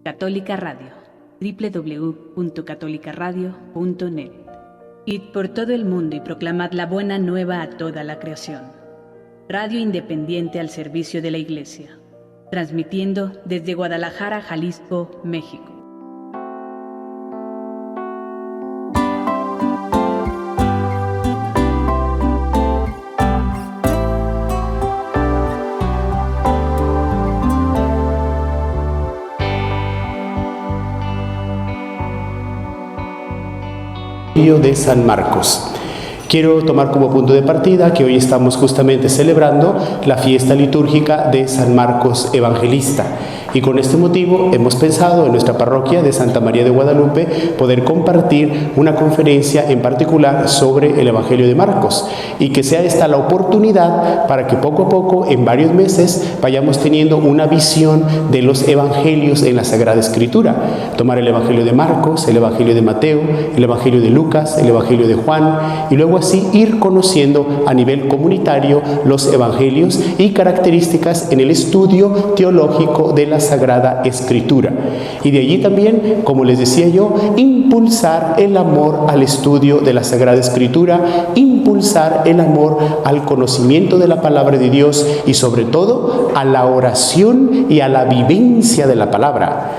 Católica Radio, www.catolicaradio.net. Id por todo el mundo y proclamad la buena nueva a toda la creación. Radio independiente al servicio de la Iglesia, transmitiendo desde Guadalajara, Jalisco, México. De San Marcos. Quiero tomar como punto de partida que hoy estamos justamente celebrando la fiesta litúrgica de San Marcos Evangelista. Y con este motivo hemos pensado en nuestra parroquia de Santa María de Guadalupe poder compartir una conferencia en particular sobre el Evangelio de Marcos, y que sea esta la oportunidad para que poco a poco, en varios meses, vayamos teniendo una visión de los evangelios en la Sagrada Escritura. Tomar el Evangelio de Marcos, el Evangelio de Mateo, el Evangelio de Lucas, el Evangelio de Juan, y luego así ir conociendo a nivel comunitario los evangelios y características en el estudio teológico de la Sagrada Escritura. Y de allí también, como les decía yo, impulsar el amor al estudio de la Sagrada Escritura, impulsar el amor al conocimiento de la palabra de Dios y sobre todo a la oración y a la vivencia de la palabra.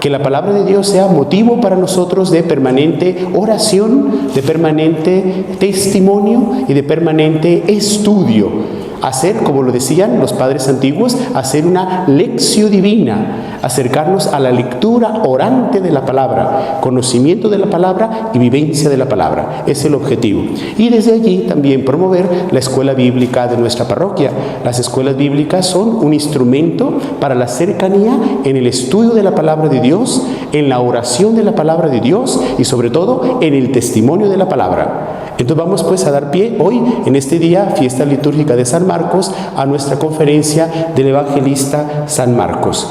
Que la palabra de Dios sea motivo para nosotros de permanente oración, de permanente testimonio y de permanente estudio. Hacer, como lo decían los padres antiguos, hacer una lección divina, acercarnos a la lectura orante de la palabra, conocimiento de la palabra y vivencia de la palabra. Es el objetivo. Y desde allí también promover la escuela bíblica de nuestra parroquia. Las escuelas bíblicas son un instrumento para la cercanía en el estudio de la palabra de Dios, en la oración de la palabra de Dios y sobre todo en el testimonio de la palabra. Entonces vamos pues a dar pie hoy, en este día, fiesta litúrgica de San Marcos, a nuestra conferencia del evangelista San Marcos.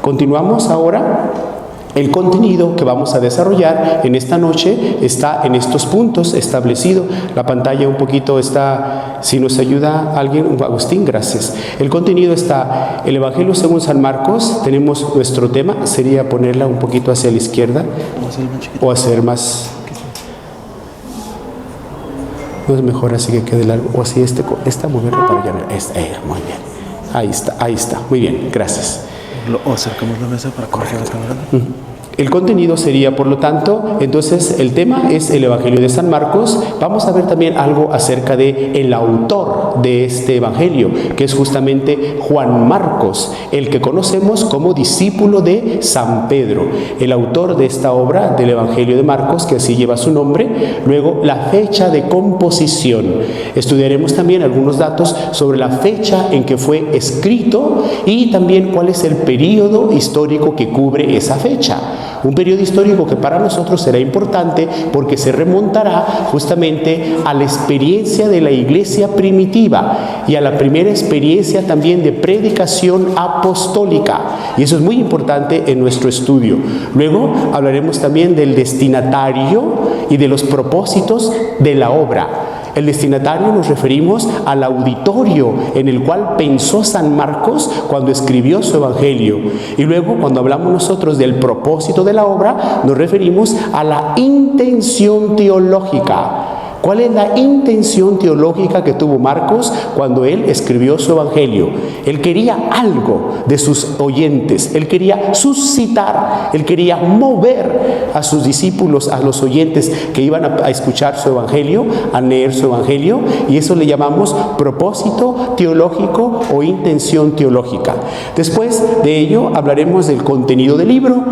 Continuamos ahora. El contenido que vamos a desarrollar en esta noche está en estos puntos establecidos. La pantalla un poquito está, si nos ayuda alguien, Agustín, gracias. El contenido está, el Evangelio según San Marcos, tenemos nuestro tema, sería ponerla un poquito hacia la izquierda o hacer más... No es mejor así que quede largo, o así esta moverlo para allá. Muy bien, ahí está, muy bien, gracias. O acercamos la mesa para corregir la cámara. El contenido sería, por lo tanto, entonces el tema es el Evangelio de San Marcos. Vamos a ver también algo acerca de el autor de este Evangelio, que es justamente Juan Marcos, el que conocemos como discípulo de San Pedro, el autor de esta obra del Evangelio de Marcos, que así lleva su nombre. Luego, la fecha de composición. Estudiaremos también algunos datos sobre la fecha en que fue escrito y también cuál es el período histórico que cubre esa fecha. Un periodo histórico que para nosotros será importante porque se remontará justamente a la experiencia de la iglesia primitiva y a la primera experiencia también de predicación apostólica. Y eso es muy importante en nuestro estudio. Luego hablaremos también del destinatario y de los propósitos de la obra. El destinatario nos referimos al auditorio en el cual pensó San Marcos cuando escribió su Evangelio. Y luego, cuando hablamos nosotros del propósito de la obra, nos referimos a la intención teológica. ¿Cuál es la intención teológica que tuvo Marcos cuando él escribió su Evangelio? Él quería algo de sus oyentes, él quería suscitar, él quería mover a sus discípulos, a los oyentes que iban a escuchar su Evangelio, a leer su Evangelio, y eso le llamamos propósito teológico o intención teológica. Después de ello hablaremos del contenido del libro.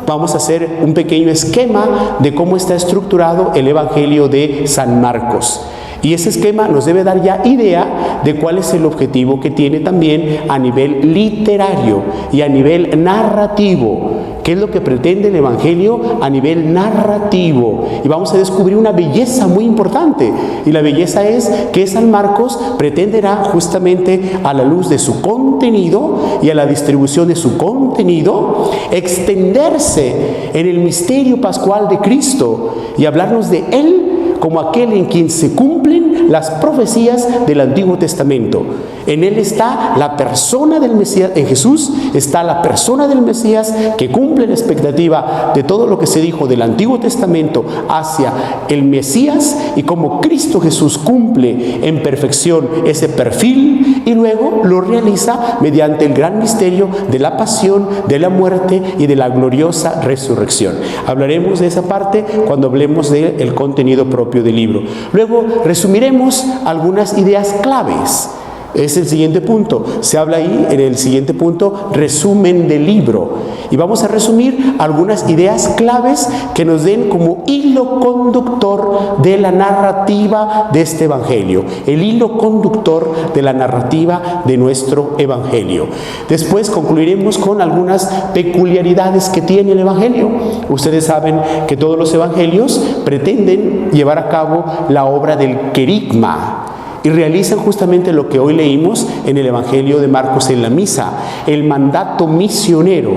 Vamos a hacer un pequeño esquema de cómo está estructurado el Evangelio de San Marcos. Y ese esquema nos debe dar ya idea de cuál es el objetivo que tiene también a nivel literario y a nivel narrativo. ¿Qué es lo que pretende el Evangelio a nivel narrativo? Y vamos a descubrir una belleza muy importante. Y la belleza es que San Marcos pretenderá justamente a la luz de su contenido y a la distribución de su contenido, extenderse en el misterio pascual de Cristo y hablarnos de Él como aquel en quien se cumplen las profecías del Antiguo Testamento. En Él está la persona del Mesías, en Jesús está la persona del Mesías que cumple la expectativa de todo lo que se dijo del Antiguo Testamento hacia el Mesías, y como Cristo Jesús cumple en perfección ese perfil y luego lo realiza mediante el gran misterio de la pasión, de la muerte y de la gloriosa resurrección. Hablaremos de esa parte cuando hablemos del contenido propio del libro. Luego resumiremos algunas ideas claves. Es el siguiente punto. Se habla ahí en el siguiente punto, resumen del libro. Y vamos a resumir algunas ideas claves que nos den como hilo conductor de la narrativa de este evangelio. El hilo conductor de la narrativa de nuestro evangelio. Después concluiremos con algunas peculiaridades que tiene el evangelio. Ustedes saben que todos los evangelios pretenden llevar a cabo la obra del querigma. Y realizan justamente lo que hoy leímos en el Evangelio de Marcos en la misa, el mandato misionero.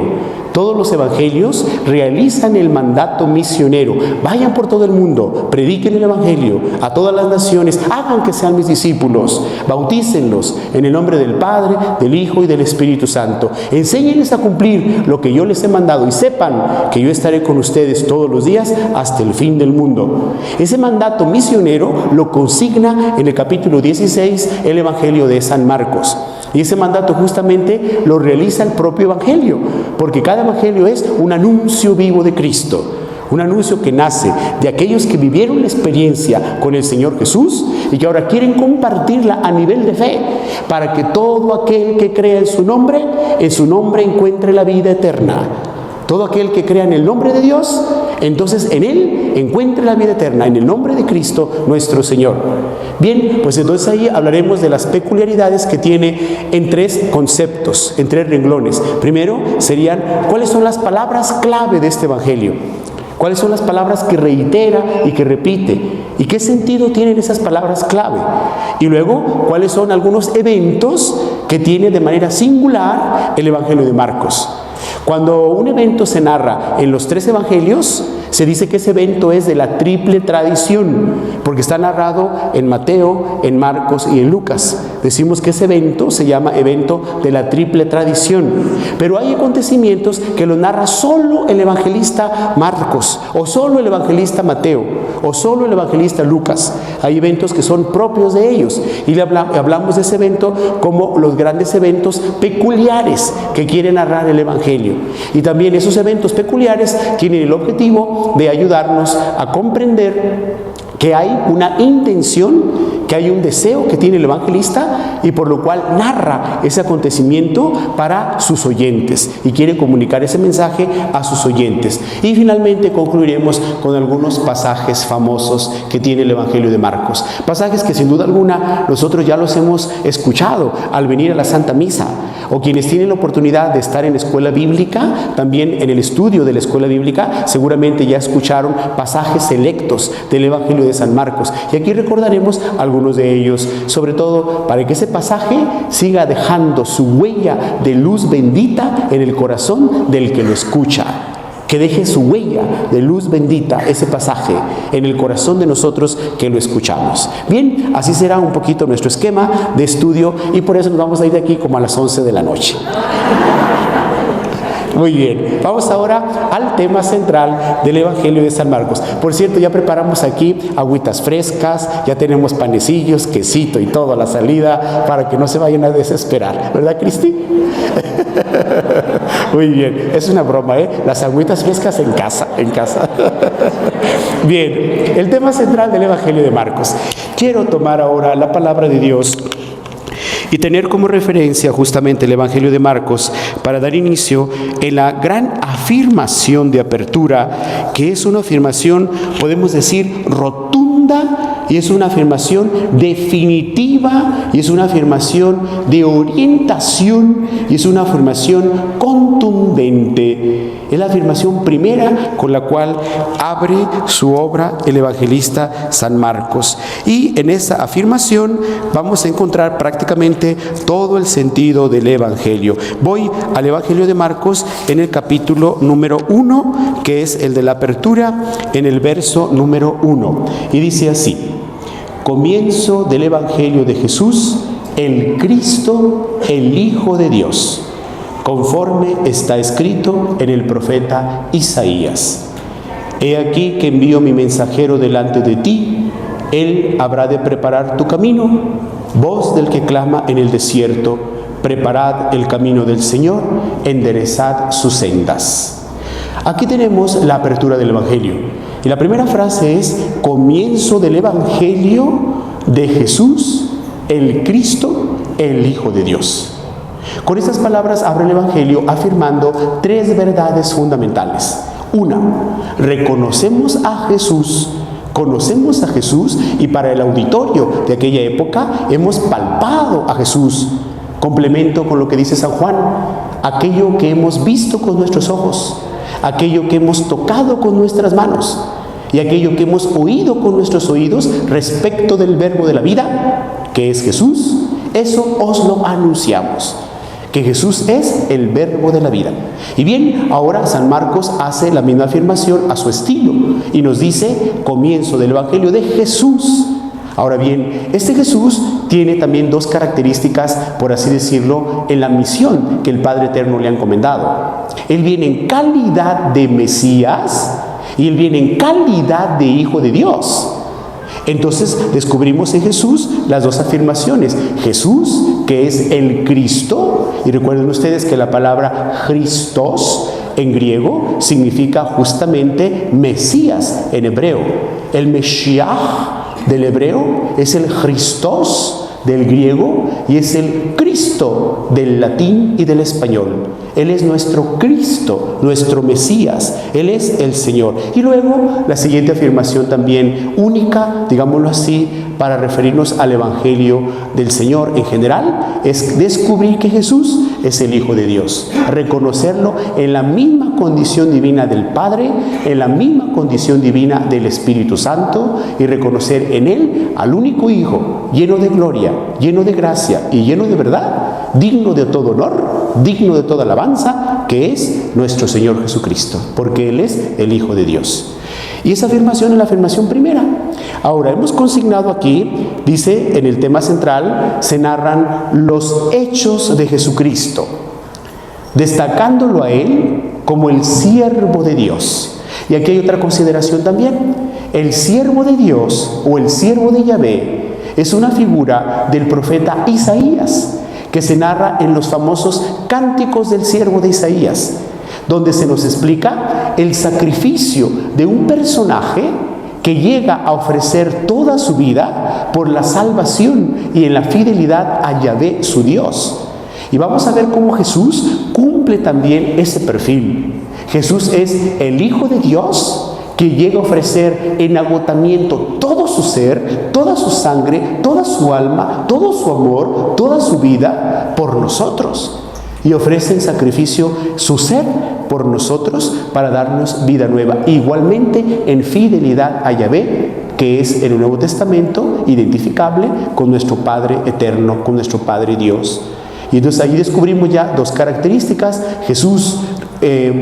Todos los evangelios realizan el mandato misionero. Vayan por todo el mundo, prediquen el evangelio a todas las naciones, hagan que sean mis discípulos, bautícenlos en el nombre del Padre, del Hijo y del Espíritu Santo. Enséñenles a cumplir lo que yo les he mandado y sepan que yo estaré con ustedes todos los días hasta el fin del mundo. Ese mandato misionero lo consigna en el capítulo 16 el Evangelio de San Marcos. Y ese mandato justamente lo realiza el propio Evangelio, porque cada Evangelio es un anuncio vivo de Cristo, un anuncio que nace de aquellos que vivieron la experiencia con el Señor Jesús y que ahora quieren compartirla a nivel de fe, para que todo aquel que crea en su nombre encuentre la vida eterna. Todo aquel que crea en el nombre de Dios, entonces en Él encuentre la vida eterna, en el nombre de Cristo nuestro Señor. Bien, pues entonces ahí hablaremos de las peculiaridades que tiene en tres conceptos, en tres renglones. Primero serían, ¿cuáles son las palabras clave de este evangelio? ¿Cuáles son las palabras que reitera y que repite? ¿Y qué sentido tienen esas palabras clave? Y luego, ¿cuáles son algunos eventos que tiene de manera singular el Evangelio de Marcos? Cuando un evento se narra en los tres evangelios, se dice que ese evento es de la triple tradición, porque está narrado en Mateo, en Marcos y en Lucas. Decimos que ese evento se llama evento de la triple tradición. Pero hay acontecimientos que los narra solo el evangelista Marcos, o solo el evangelista Mateo, o solo el evangelista Lucas. Hay eventos que son propios de ellos, y hablamos de ese evento como los grandes eventos peculiares que quiere narrar el evangelio. Y también esos eventos peculiares tienen el objetivo de ayudarnos a comprender que hay una intención, que hay un deseo que tiene el evangelista y por lo cual narra ese acontecimiento para sus oyentes y quiere comunicar ese mensaje a sus oyentes. Y finalmente concluiremos con algunos pasajes famosos que tiene el Evangelio de Marcos. Pasajes que sin duda alguna nosotros ya los hemos escuchado al venir a la Santa Misa, o quienes tienen la oportunidad de estar en la escuela bíblica, también en el estudio de la escuela bíblica, seguramente ya escucharon pasajes selectos del Evangelio de San Marcos. Y aquí recordaremos algunos de ellos, sobre todo para que ese pasaje siga dejando su huella de luz bendita en el corazón del que lo escucha. Que deje su huella de luz bendita ese pasaje en el corazón de nosotros que lo escuchamos. Bien, así será un poquito nuestro esquema de estudio y por eso nos vamos a ir de aquí como a las 11 de la noche. Muy bien, vamos ahora al tema central del Evangelio de San Marcos. Por cierto, ya preparamos aquí agüitas frescas, ya tenemos panecillos, quesito y todo a la salida para que no se vayan a desesperar. ¿Verdad, Cristi? Muy bien, es una broma, ¿eh? Las agüitas frescas en casa. Bien, el tema central del Evangelio de Marcos. Quiero tomar ahora la palabra de Dios y tener como referencia justamente el Evangelio de Marcos para dar inicio en la gran afirmación de apertura, que es una afirmación, podemos decir, rotunda, y es una afirmación definitiva, y es una afirmación de orientación, y es una afirmación contundente. Es la afirmación primera con la cual abre su obra el evangelista San Marcos. Y en esa afirmación vamos a encontrar prácticamente todo el sentido del evangelio. Voy al Evangelio de Marcos en el capítulo número 1, que es el de la apertura, en el verso número 1. Y dice así: comienzo del evangelio de Jesús el Cristo, el Hijo de Dios, conforme está escrito en el profeta Isaías. He aquí que envío mi mensajero delante de ti, él habrá de preparar tu camino, voz del que clama en el desierto, preparad el camino del Señor, enderezad sus sendas. Aquí tenemos la apertura del Evangelio. Y la primera frase es comienzo del Evangelio de Jesús, el Cristo, el Hijo de Dios. Con estas palabras abre el Evangelio afirmando tres verdades fundamentales. Una, reconocemos a Jesús, conocemos a Jesús, y para el auditorio de aquella época hemos palpado a Jesús. Complemento con lo que dice San Juan, aquello que hemos visto con nuestros ojos, aquello que hemos tocado con nuestras manos y aquello que hemos oído con nuestros oídos respecto del verbo de la vida, que es Jesús, eso os lo anunciamos, que Jesús es el verbo de la vida. Y bien, ahora San Marcos hace la misma afirmación a su estilo y nos dice comienzo del Evangelio de Jesús. Ahora bien, este Jesús tiene también dos características, por así decirlo, en la misión que el Padre Eterno le ha encomendado. Él viene en calidad de Mesías y Él viene en calidad de Hijo de Dios. Entonces descubrimos en Jesús las dos afirmaciones. Jesús, que es el Cristo, y recuerden ustedes que la palabra Christos en griego significa justamente Mesías en hebreo. El Mesías del hebreo es el Christos del griego y es el Cristo del latín y del español. Él es nuestro Cristo, nuestro Mesías, Él es el Señor. Y luego la siguiente afirmación también única, digámoslo así, para referirnos al Evangelio del Señor en general, es descubrir que Jesús es el Hijo de Dios, reconocerlo en la misma condición divina del Padre, en la misma condición divina del Espíritu Santo, y reconocer en Él al único Hijo, lleno de gloria, lleno de gracia y lleno de verdad, digno de todo honor, digno de toda alabanza, que es nuestro Señor Jesucristo, porque Él es el Hijo de Dios. Y esa afirmación es la afirmación primera. Ahora, hemos consignado aquí, dice en el tema central, se narran los hechos de Jesucristo, destacándolo a Él como el siervo de Dios. Y aquí hay otra consideración también. El siervo de Dios o el siervo de Yahvé es una figura del profeta Isaías, que se narra en los famosos cánticos del siervo de Isaías, donde se nos explica el sacrificio de un personaje que llega a ofrecer toda su vida por la salvación y en la fidelidad a Yahvé, su Dios. Y vamos a ver cómo Jesús cumple también ese perfil. Jesús es el Hijo de Dios que llega a ofrecer en agotamiento todo su ser, toda su sangre, toda su alma, todo su amor, toda su vida por nosotros. Y ofrece en sacrificio su ser por nosotros para darnos vida nueva. Igualmente en fidelidad a Yahvé, que es en el Nuevo Testamento identificable con nuestro Padre eterno, con nuestro Padre Dios. Y entonces ahí descubrimos ya dos características: Jesús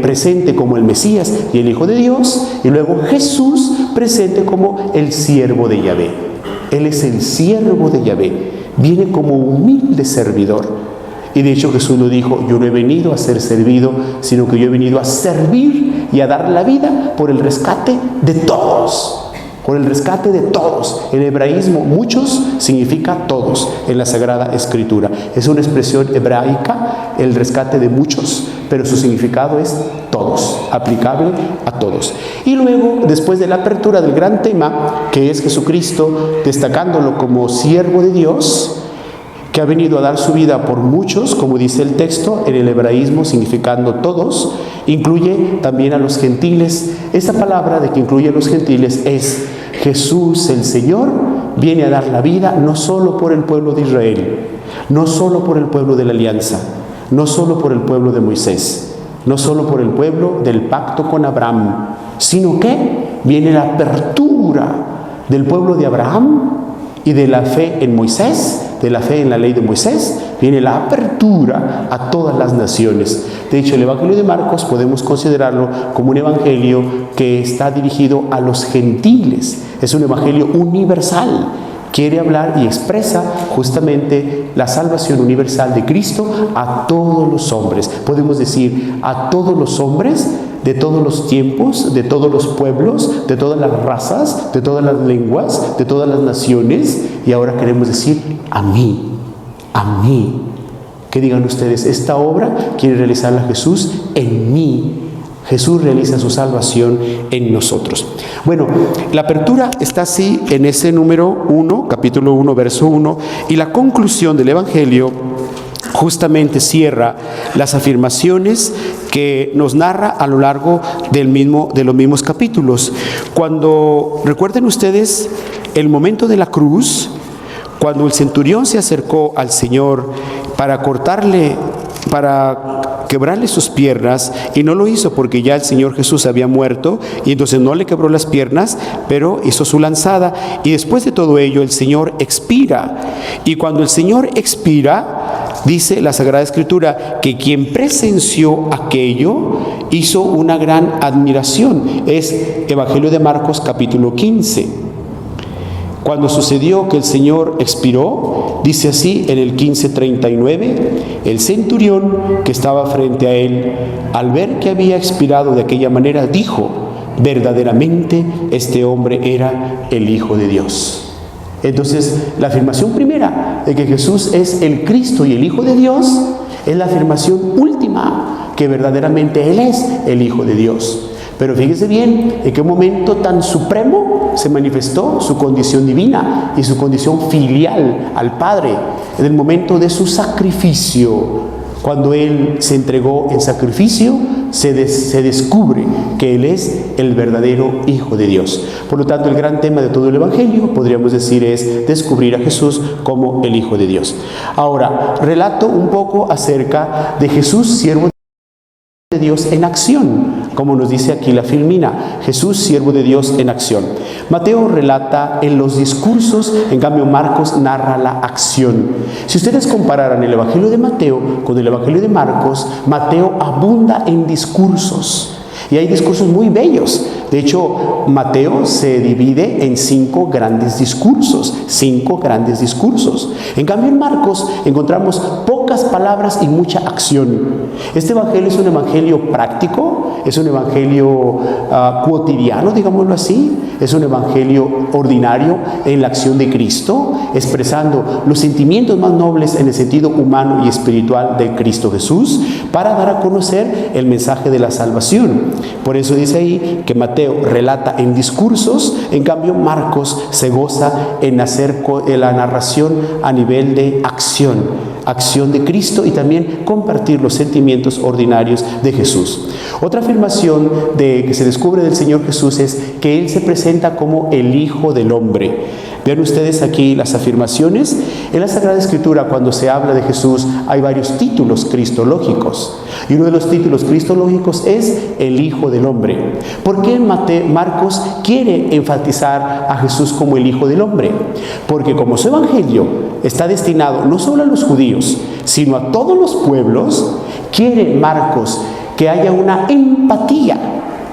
presente como el Mesías y el Hijo de Dios, y luego Jesús presente como el siervo de Yahvé. Él es el siervo de Yahvé, viene como humilde servidor. Y de hecho Jesús lo dijo: yo no he venido a ser servido, sino que yo he venido a servir y a dar la vida por el rescate de todos. Por el rescate de todos. En hebraísmo, muchos significa todos en la Sagrada Escritura. Es una expresión hebraica, el rescate de muchos, pero su significado es todos, aplicable a todos. Y luego, después de la apertura del gran tema, que es Jesucristo, destacándolo como siervo de Dios, que ha venido a dar su vida por muchos, como dice el texto, en el hebraísmo significando todos, incluye también a los gentiles. Esta palabra de que incluye a los gentiles es: Jesús el Señor viene a dar la vida no solo por el pueblo de Israel, no solo por el pueblo de la alianza, no solo por el pueblo de Moisés, no solo por el pueblo del pacto con Abraham, sino que viene la apertura del pueblo de Abraham y de la fe en Moisés, de la fe en la ley de Moisés, viene la apertura a todas las naciones. De hecho, el Evangelio de Marcos podemos considerarlo como un evangelio que está dirigido a los gentiles. Es un evangelio universal. Quiere hablar y expresa justamente la salvación universal de Cristo a todos los hombres. Podemos decir a todos los hombres de todos los tiempos, de todos los pueblos, de todas las razas, de todas las lenguas, de todas las naciones. Y ahora queremos decir a mí, a mí. Que digan ustedes, esta obra quiere realizarla Jesús en mí. Jesús realiza su salvación en nosotros. Bueno, la apertura está así en ese número 1, capítulo 1, verso 1, y la conclusión del Evangelio justamente cierra las afirmaciones que nos narra a lo largo de los mismos capítulos. Cuando recuerden ustedes el momento de la cruz, cuando el centurión se acercó al Señor para quebrarle sus piernas, y no lo hizo porque ya el Señor Jesús había muerto, y entonces no le quebró las piernas, pero hizo su lanzada, y después de todo ello el Señor expira. Y cuando el Señor expira, dice la Sagrada Escritura que quien presenció aquello hizo una gran admiración. Es Evangelio de Marcos capítulo 15. Cuando sucedió que el Señor expiró, dice así en el 15:39, el centurión que estaba frente a él, al ver que había expirado de aquella manera, dijo, verdaderamente este hombre era el Hijo de Dios. Entonces, la afirmación primera de que Jesús es el Cristo y el Hijo de Dios es la afirmación última, que verdaderamente Él es el Hijo de Dios. Pero fíjese bien en qué momento tan supremo se manifestó su condición divina y su condición filial al Padre, en el momento de su sacrificio. Cuando Él se entregó en sacrificio, se descubre que Él es el verdadero Hijo de Dios. Por lo tanto, el gran tema de todo el Evangelio, podríamos decir, es descubrir a Jesús como el Hijo de Dios. Ahora, relato un poco acerca de Jesús, siervo de Dios en acción, como nos dice aquí la Filmina, Jesús, siervo de Dios en acción. Mateo relata en los discursos, en cambio Marcos narra la acción. Si ustedes compararan el Evangelio de Mateo con el Evangelio de Marcos, Mateo abunda en discursos. Y hay discursos muy bellos. De hecho, Mateo se divide en 5 grandes discursos. 5 grandes discursos. En cambio, en Marcos encontramos pocas palabras y mucha acción. Este evangelio es un evangelio práctico, es un evangelio cotidiano, digámoslo así. Es un evangelio ordinario en la acción de Cristo, expresando los sentimientos más nobles en el sentido humano y espiritual de Cristo Jesús, para dar a conocer el mensaje de la salvación. Por eso dice ahí que Mateo relata en discursos, en cambio Marcos se goza en hacer la narración a nivel de acción de Cristo, y también compartir los sentimientos ordinarios de Jesús. Otra afirmación que se descubre del Señor Jesús es que Él se presenta como el Hijo del Hombre. Vean ustedes aquí las afirmaciones. En la Sagrada Escritura, cuando se habla de Jesús, hay varios títulos cristológicos. Y uno de los títulos cristológicos es el Hijo del Hombre. ¿Por qué Marcos quiere enfatizar a Jesús como el Hijo del Hombre? Porque como su evangelio está destinado no solo a los judíos, sino a todos los pueblos, quiere Marcos que haya una empatía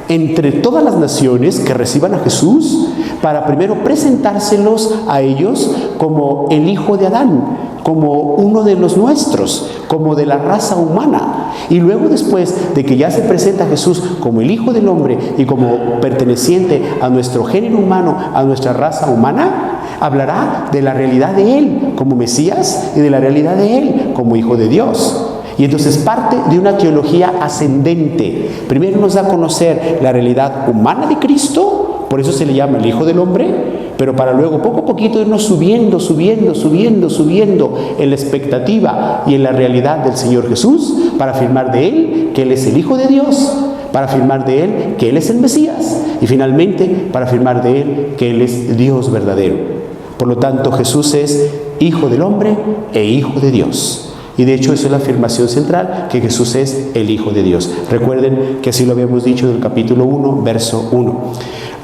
entre todas las naciones que reciban a Jesús, para primero presentárselos a ellos como el hijo de Adán, como uno de los nuestros, como de la raza humana. Y luego, después de que ya se presenta a Jesús como el Hijo del Hombre y como perteneciente a nuestro género humano, a nuestra raza humana, hablará de la realidad de Él como Mesías y de la realidad de Él como Hijo de Dios. Y entonces parte de una teología ascendente. Primero nos da a conocer la realidad humana de Cristo, por eso se le llama el Hijo del Hombre, pero para luego poco a poquito irnos subiendo en la expectativa y en la realidad del Señor Jesús, para afirmar de Él que Él es el Hijo de Dios, para afirmar de Él que Él es el Mesías, y finalmente para afirmar de Él que Él es Dios verdadero. Por lo tanto, Jesús es Hijo del Hombre e Hijo de Dios. Y de hecho, esa es la afirmación central, que Jesús es el Hijo de Dios. Recuerden que así lo habíamos dicho en el capítulo 1, verso 1.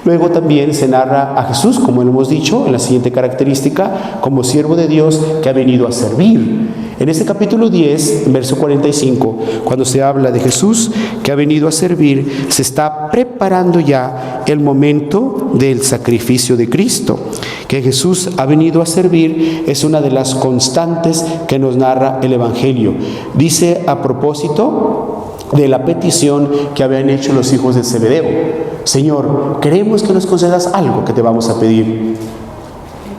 Luego también se narra a Jesús, como lo hemos dicho, en la siguiente característica, como siervo de Dios que ha venido a servir. En este capítulo 10, verso 45, cuando se habla de Jesús que ha venido a servir, se está preparando ya el momento del sacrificio de Cristo. Que Jesús ha venido a servir es una de las constantes que nos narra el Evangelio. Dice a propósito de la petición que habían hecho los hijos de Zebedeo: Señor, queremos que nos concedas algo que te vamos a pedir.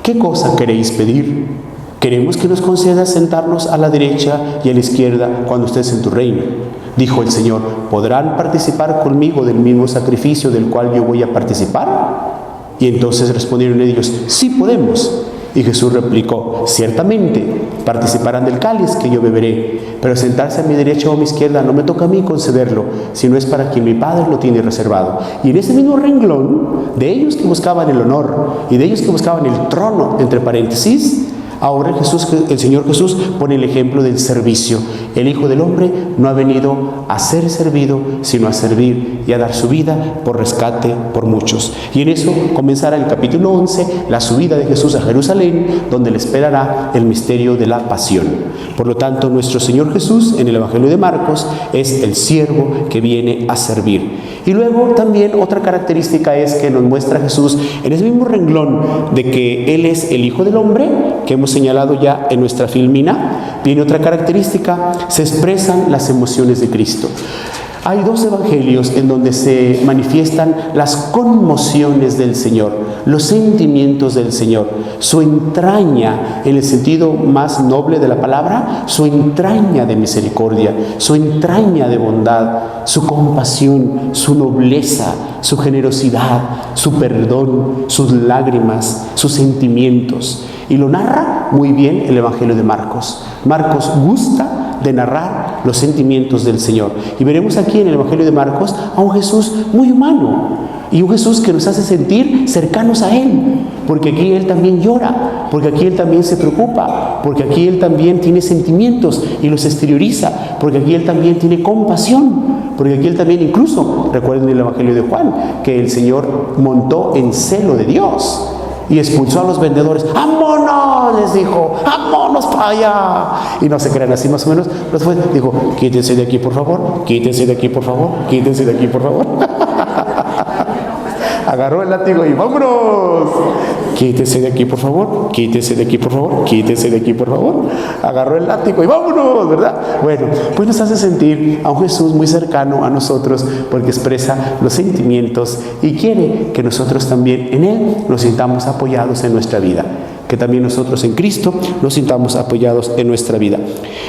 ¿Qué cosa queréis pedir? Queremos que nos concedas sentarnos a la derecha y a la izquierda cuando estés en tu reino. Dijo el Señor: ¿podrán participar conmigo del mismo sacrificio del cual yo voy a participar? Y entonces respondieron ellos: sí podemos. Y Jesús replicó: ciertamente participarán del cáliz que yo beberé, pero sentarse a mi derecha o a mi izquierda no me toca a mí concederlo, sino es para quien mi Padre lo tiene reservado. Y en ese mismo renglón, de ellos que buscaban el honor y de ellos que buscaban el trono, entre paréntesis, ahora el Señor Jesús pone el ejemplo del servicio. El Hijo del Hombre no ha venido a ser servido, sino a servir y a dar su vida por rescate por muchos. Y en eso comenzará el capítulo 11, la subida de Jesús a Jerusalén, donde le esperará el misterio de la pasión. Por lo tanto, nuestro Señor Jesús, en el Evangelio de Marcos, es el siervo que viene a servir. Y luego también otra característica es que nos muestra Jesús en ese mismo renglón de que Él es el Hijo del Hombre, que hemos señalado ya en nuestra filmina. Viene otra característica: se expresan las emociones de Cristo. Hay dos evangelios en donde se manifiestan las conmociones del Señor, los sentimientos del Señor, su entraña, en el sentido más noble de la palabra, su entraña de misericordia, su entraña de bondad, su compasión, su nobleza, su generosidad, su perdón, sus lágrimas, sus sentimientos. Y lo narra muy bien el Evangelio de Marcos. Marcos gusta de narrar los sentimientos del Señor. Y veremos aquí en el Evangelio de Marcos a un Jesús muy humano y un Jesús que nos hace sentir cercanos a Él, porque aquí Él también llora, porque aquí Él también se preocupa, porque aquí Él también tiene sentimientos y los exterioriza, porque aquí Él también tiene compasión, porque aquí Él también, incluso, recuerden el Evangelio de Juan, que el Señor montó en celo de Dios y expulsó a los vendedores. ¡Vámonos!, les dijo, ¡vámonos para allá! Y no se crean, así más o menos. Después dijo: quítense de aquí, por favor, quítense de aquí, por favor, quítense de aquí, por favor. Agarró el látigo y ¡vámonos! Quítese de aquí, por favor, quítese de aquí, por favor, quítese de aquí, por favor. Agarró el látigo y ¡vámonos!, ¿verdad? Bueno, pues nos hace sentir a un Jesús muy cercano a nosotros, porque expresa los sentimientos y quiere que nosotros también en Él nos sintamos apoyados en nuestra vida, que también nosotros en Cristo nos sintamos apoyados en nuestra vida.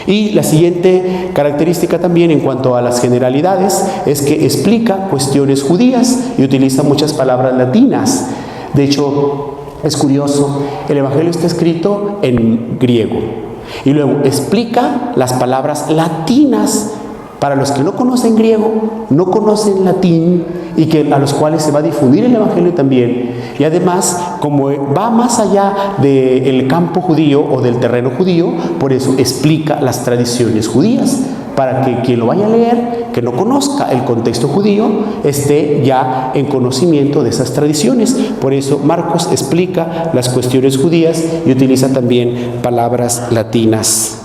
Y la siguiente característica también en cuanto a las generalidades es que explica cuestiones judías y utiliza muchas palabras latinas. De hecho, es curioso, el Evangelio está escrito en griego y luego explica las palabras latinas para los que no conocen griego, no conocen latín y que a los cuales se va a difundir el Evangelio también. Y además, como va más allá del campo judío o del terreno judío, por eso explica las tradiciones judías, para que quien lo vaya a leer, que no conozca el contexto judío, esté ya en conocimiento de esas tradiciones. Por eso Marcos explica las cuestiones judías y utiliza también palabras latinas.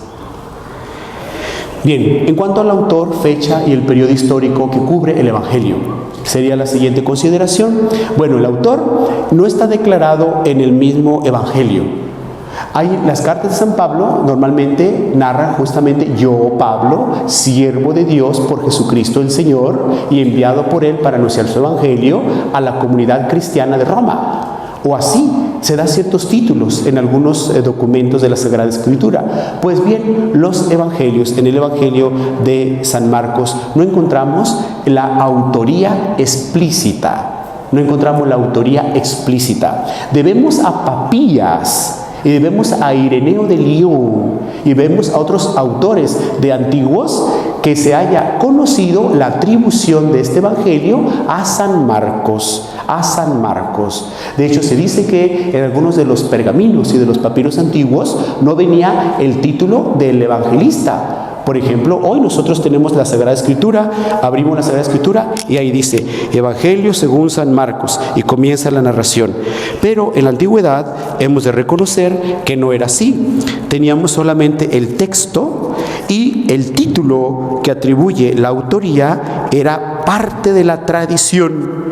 Bien, en cuanto al autor, fecha y el periodo histórico que cubre el Evangelio, sería la siguiente consideración. Bueno, el autor no está declarado en el mismo Evangelio. Las cartas de San Pablo normalmente narran justamente: yo, Pablo, siervo de Dios por Jesucristo el Señor y enviado por Él para anunciar su Evangelio a la comunidad cristiana de Roma. O así se da ciertos títulos en algunos documentos de la Sagrada Escritura. Pues bien, los evangelios, en el Evangelio de San Marcos no encontramos la autoría explícita. No encontramos la autoría explícita. Debemos a Papías y vemos a Ireneo de Lyon y vemos a otros autores de antiguos que se haya conocido la atribución de este evangelio a San Marcos. A San Marcos. De hecho, se dice que en algunos de los pergaminos y de los papiros antiguos no venía el título del evangelista, Por ejemplo, hoy nosotros tenemos la Sagrada Escritura, abrimos la Sagrada Escritura y ahí dice Evangelio según San Marcos y comienza la narración. Pero en la antigüedad hemos de reconocer que no era así. Teníamos solamente el texto y el título que atribuye la autoría era parte de la tradición.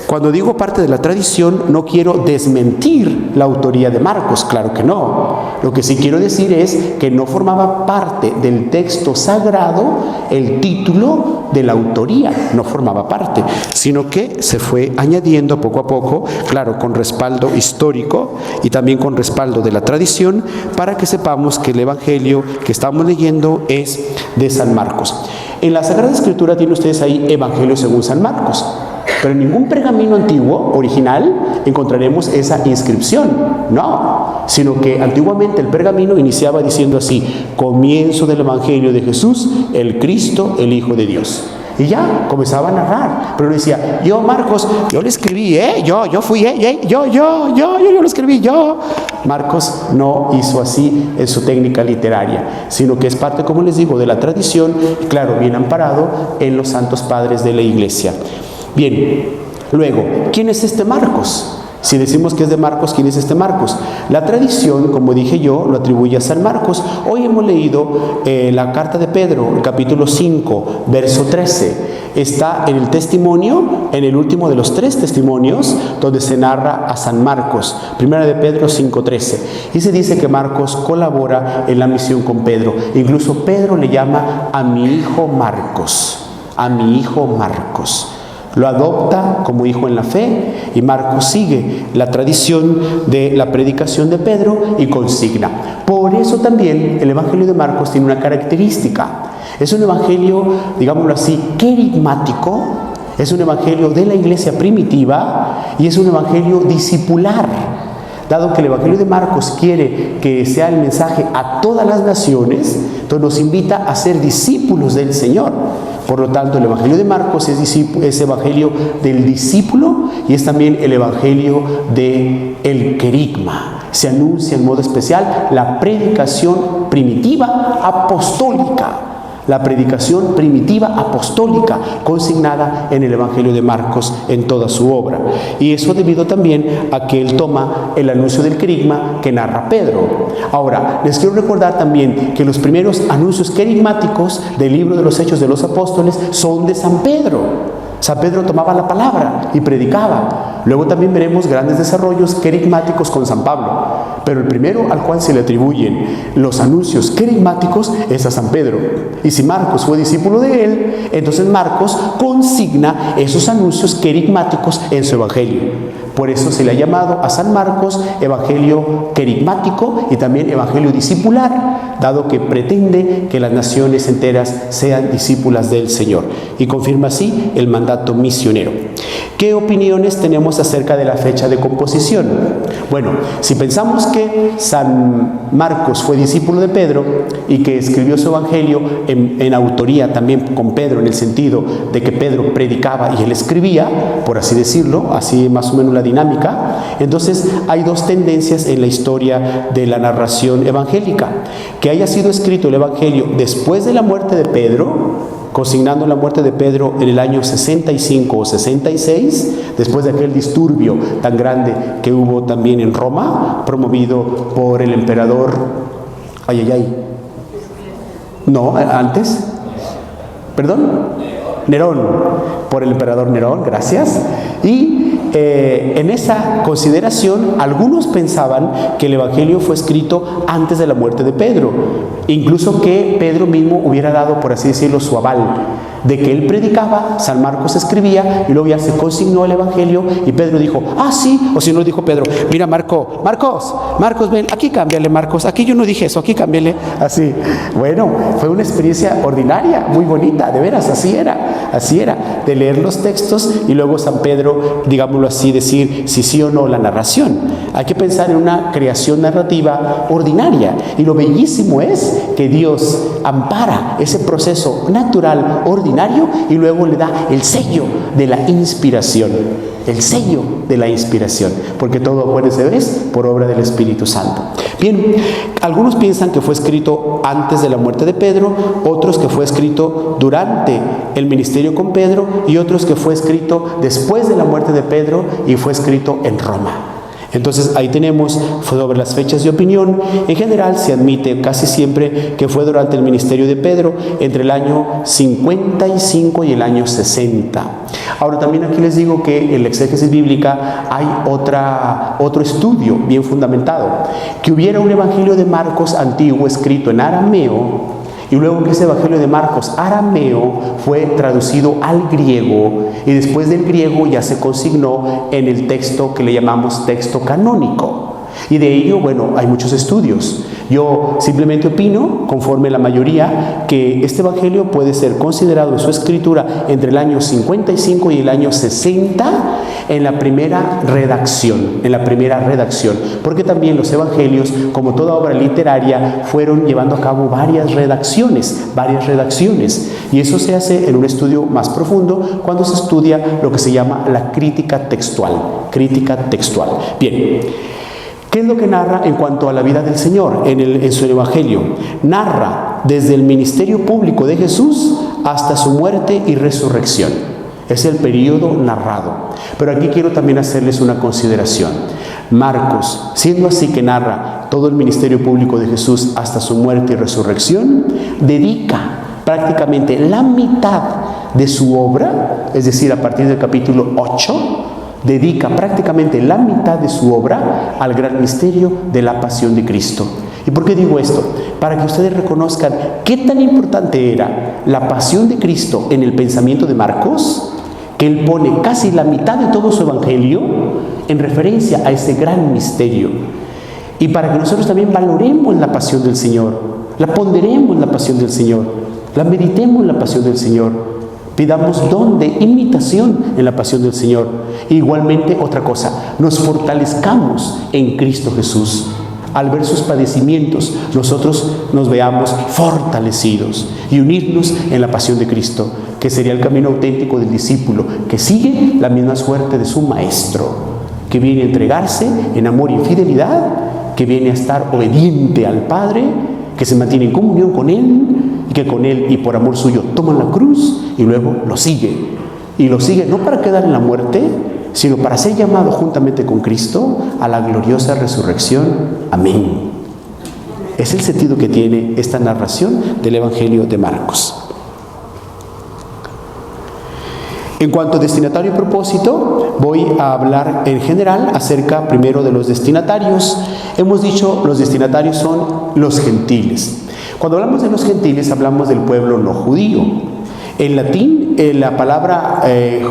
Cuando digo parte de la tradición, no quiero desmentir la autoría de Marcos, claro que no. Lo que sí quiero decir es que no formaba parte del texto sagrado el título de la autoría, no formaba parte, sino que se fue añadiendo poco a poco, claro, con respaldo histórico y también con respaldo de la tradición, para que sepamos que el Evangelio que estamos leyendo es de San Marcos. En la Sagrada Escritura tienen ustedes ahí Evangelio según San Marcos. Pero en ningún pergamino antiguo, original, encontraremos esa inscripción. No, sino que antiguamente el pergamino iniciaba diciendo así: comienzo del Evangelio de Jesús, el Cristo, el Hijo de Dios. Y ya, comenzaba a narrar. Pero decía, yo Marcos, yo le escribí, yo fui, yo lo escribí, yo. Marcos no hizo así en su técnica literaria, sino que es parte, como les digo, de la tradición, claro, bien amparado en los santos padres de la Iglesia. Bien, luego, ¿quién es este Marcos? Si decimos que es de Marcos, ¿quién es este Marcos? La tradición, como dije yo, lo atribuye a San Marcos. Hoy hemos leído la carta de Pedro, el capítulo 5, verso 13. Está en el testimonio, en el último de los 3 testimonios, donde se narra a San Marcos. Primera de Pedro 5:13. Y se dice que Marcos colabora en la misión con Pedro. Incluso Pedro le llama a mi hijo Marcos. A mi hijo Marcos. Lo adopta como hijo en la fe y Marcos sigue la tradición de la predicación de Pedro y consigna. Por eso también el Evangelio de Marcos tiene una característica. Es un evangelio, digámoslo así, querigmático, es un evangelio de la iglesia primitiva y es un evangelio discipular. Dado que el Evangelio de Marcos quiere que sea el mensaje a todas las naciones, entonces nos invita a ser discípulos del Señor. Por lo tanto, el Evangelio de Marcos es Evangelio del discípulo y es también el Evangelio del querigma. Se anuncia en modo especial la predicación primitiva apostólica. La predicación primitiva apostólica consignada en el Evangelio de Marcos en toda su obra. Y eso debido también a que él toma el anuncio del querigma que narra Pedro. Ahora, les quiero recordar también que los primeros anuncios querigmáticos del libro de los Hechos de los Apóstoles son de San Pedro. San Pedro tomaba la palabra y predicaba. Luego también veremos grandes desarrollos querigmáticos con San Pablo. Pero el primero al cual se le atribuyen los anuncios querigmáticos es a San Pedro. Y si Marcos fue discípulo de él, entonces Marcos consigna esos anuncios querigmáticos en su evangelio. Por eso se le ha llamado a San Marcos evangelio querigmático y también evangelio discipular, dado que pretende que las naciones enteras sean discípulas del Señor. Y confirma así el mandato misionero. ¿Qué opiniones tenemos acerca de la fecha de composición? Bueno, si pensamos que San Marcos fue discípulo de Pedro y que escribió su evangelio en autoría también con Pedro, en el sentido de que Pedro predicaba y él escribía, por así decirlo, así más o menos la dinámica, entonces hay 2 tendencias en la historia de la narración evangélica. Que haya sido escrito el evangelio después de la muerte de Pedro, consignando la muerte de Pedro en el año 65 o 66, después de aquel disturbio tan grande que hubo también en Roma, promovido por el emperador, no, antes, Nerón, por el emperador Nerón, gracias. Y en esa consideración, algunos pensaban que el Evangelio fue escrito antes de la muerte de Pedro, incluso que Pedro mismo hubiera dado, por así decirlo, su aval, de que él predicaba, San Marcos escribía, y luego ya se consignó el Evangelio, y Pedro dijo, sí, o si no dijo Pedro, mira Marcos, ven, aquí cámbiale Marcos, aquí yo no dije eso, aquí cámbiale, así. Bueno, fue una experiencia ordinaria, muy bonita, de veras, así era, de leer los textos, y luego San Pedro, digámoslo así, decir si sí o no la narración. Hay que pensar en una creación narrativa ordinaria. Y lo bellísimo es que Dios ampara ese proceso natural, ordinario, y luego le da el sello de la inspiración. El sello de la inspiración. Porque todo, acuérdense, es por obra del Espíritu Santo. Bien, algunos piensan que fue escrito antes de la muerte de Pedro, otros que fue escrito durante el ministerio con Pedro, y otros que fue escrito después de la muerte de Pedro y fue escrito en Roma. Entonces ahí tenemos sobre las fechas de opinión. En general se admite casi siempre que fue durante el ministerio de Pedro, entre el año 55 y el año 60. Ahora también aquí les digo que en la exégesis bíblica hay otro estudio bien fundamentado. Que hubiera un evangelio de Marcos antiguo escrito en arameo, y luego que ese evangelio de Marcos arameo fue traducido al griego, y después del griego ya se consignó en el texto que le llamamos texto canónico. Y de ello, bueno, hay muchos estudios. Yo simplemente opino, conforme la mayoría, que este evangelio puede ser considerado en su escritura entre el año 55 y el año 60 en la primera redacción, porque también los evangelios, como toda obra literaria, fueron llevando a cabo varias redacciones, y eso se hace en un estudio más profundo cuando se estudia lo que se llama la crítica textual. Bien. ¿Qué es lo que narra en cuanto a la vida del Señor en su evangelio? Narra desde el ministerio público de Jesús hasta su muerte y resurrección. Es el periodo narrado. Pero aquí quiero también hacerles una consideración. Marcos, siendo así que narra todo el ministerio público de Jesús hasta su muerte y resurrección, dedica prácticamente la mitad de su obra, es decir, a partir del capítulo 8, dedica prácticamente la mitad de su obra al gran misterio de la pasión de Cristo. ¿Y por qué digo esto? Para que ustedes reconozcan qué tan importante era la pasión de Cristo en el pensamiento de Marcos, que él pone casi la mitad de todo su evangelio en referencia a ese gran misterio. Y para que nosotros también valoremos la pasión del Señor, la ponderemos la pasión del Señor, la meditemos la pasión del Señor. Pidamos don de imitación en la pasión del Señor. Igualmente, otra cosa, nos fortalezcamos en Cristo Jesús. Al ver sus padecimientos, nosotros nos veamos fortalecidos y unirnos en la pasión de Cristo, que sería el camino auténtico del discípulo, que sigue la misma suerte de su maestro, que viene a entregarse en amor y fidelidad, que viene a estar obediente al Padre, que se mantiene en comunión con Él, y que con Él y por amor suyo toma la cruz y luego lo sigue. Y lo sigue no para quedar en la muerte, sino para ser llamado juntamente con Cristo a la gloriosa resurrección. Amén. Es el sentido que tiene esta narración del Evangelio de Marcos. En cuanto a destinatario y propósito, voy a hablar en general acerca primero de los destinatarios. Hemos dicho los destinatarios son los gentiles. Cuando hablamos de los gentiles, hablamos del pueblo no judío. En latín, la palabra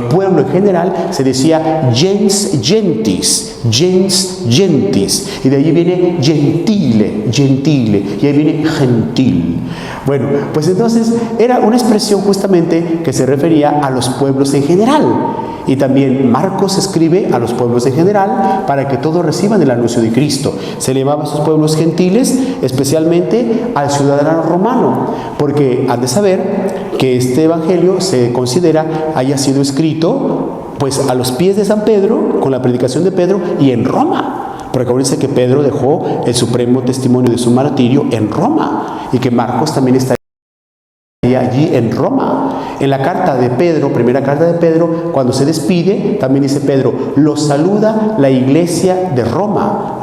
pueblo en general se decía gens gentis, y de allí viene gentile, y ahí viene gentil. Bueno, pues entonces era una expresión justamente que se refería a los pueblos en general. Y también Marcos escribe a los pueblos en general para que todos reciban el anuncio de Cristo. Se le llamaba a esos pueblos gentiles, especialmente al ciudadano romano, porque han de saber que este evangelio se considera haya sido escrito pues a los pies de San Pedro, con la predicación de Pedro, y en Roma. Porque acuérdense que Pedro dejó el supremo testimonio de su martirio en Roma, y que Marcos también está allí en Roma. En la carta de Pedro, primera carta de Pedro, cuando se despide, también dice Pedro, los saluda la iglesia de Roma,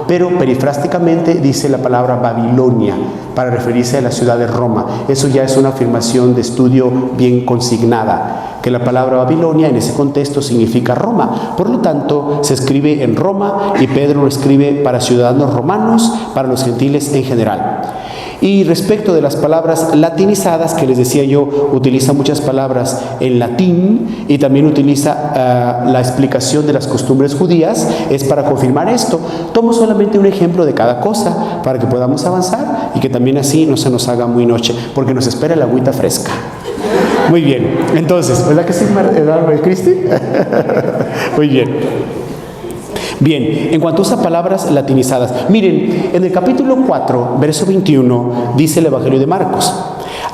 pero perifrásticamente dice la palabra Babilonia, para referirse a la ciudad de Roma. Eso ya es una afirmación de estudio bien consignada, que la palabra Babilonia en ese contexto significa Roma. Por lo tanto, se escribe en Roma y Pedro lo escribe para ciudadanos romanos, para los gentiles en general. Y respecto de las palabras latinizadas, que les decía yo, utiliza muchas palabras en latín y también utiliza la explicación de las costumbres judías, es para confirmar esto. Tomo solamente un ejemplo de cada cosa para que podamos avanzar y que también así no se nos haga muy noche, porque nos espera la agüita fresca. Muy bien, entonces, ¿verdad que sí, Cristi? Muy bien. Bien, en cuanto usa palabras latinizadas, miren, en el capítulo 4, verso 21, dice el Evangelio de Marcos: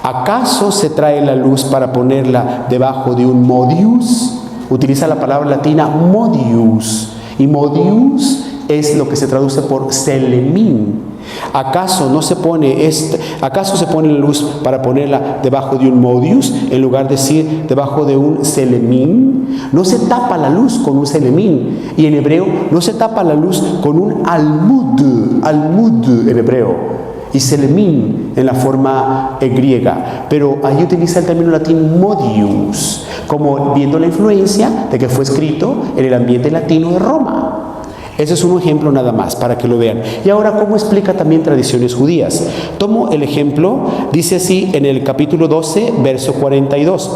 ¿acaso se trae la luz para ponerla debajo de un modius? Utiliza la palabra latina modius, y modius es lo que se traduce por selemín. ¿Acaso se pone la luz para ponerla debajo de un modius en lugar de decir debajo de un selemín? No se tapa la luz con un selemín, y en hebreo no se tapa la luz con un almud en hebreo, y selemín en la forma griega, pero ahí utiliza el término latín modius, como viendo la influencia de que fue escrito en el ambiente latino de Roma. Ese es un ejemplo nada más para que lo vean. Y ahora, ¿cómo explica también tradiciones judías? Tomo el ejemplo, dice así en el capítulo 12, verso 42.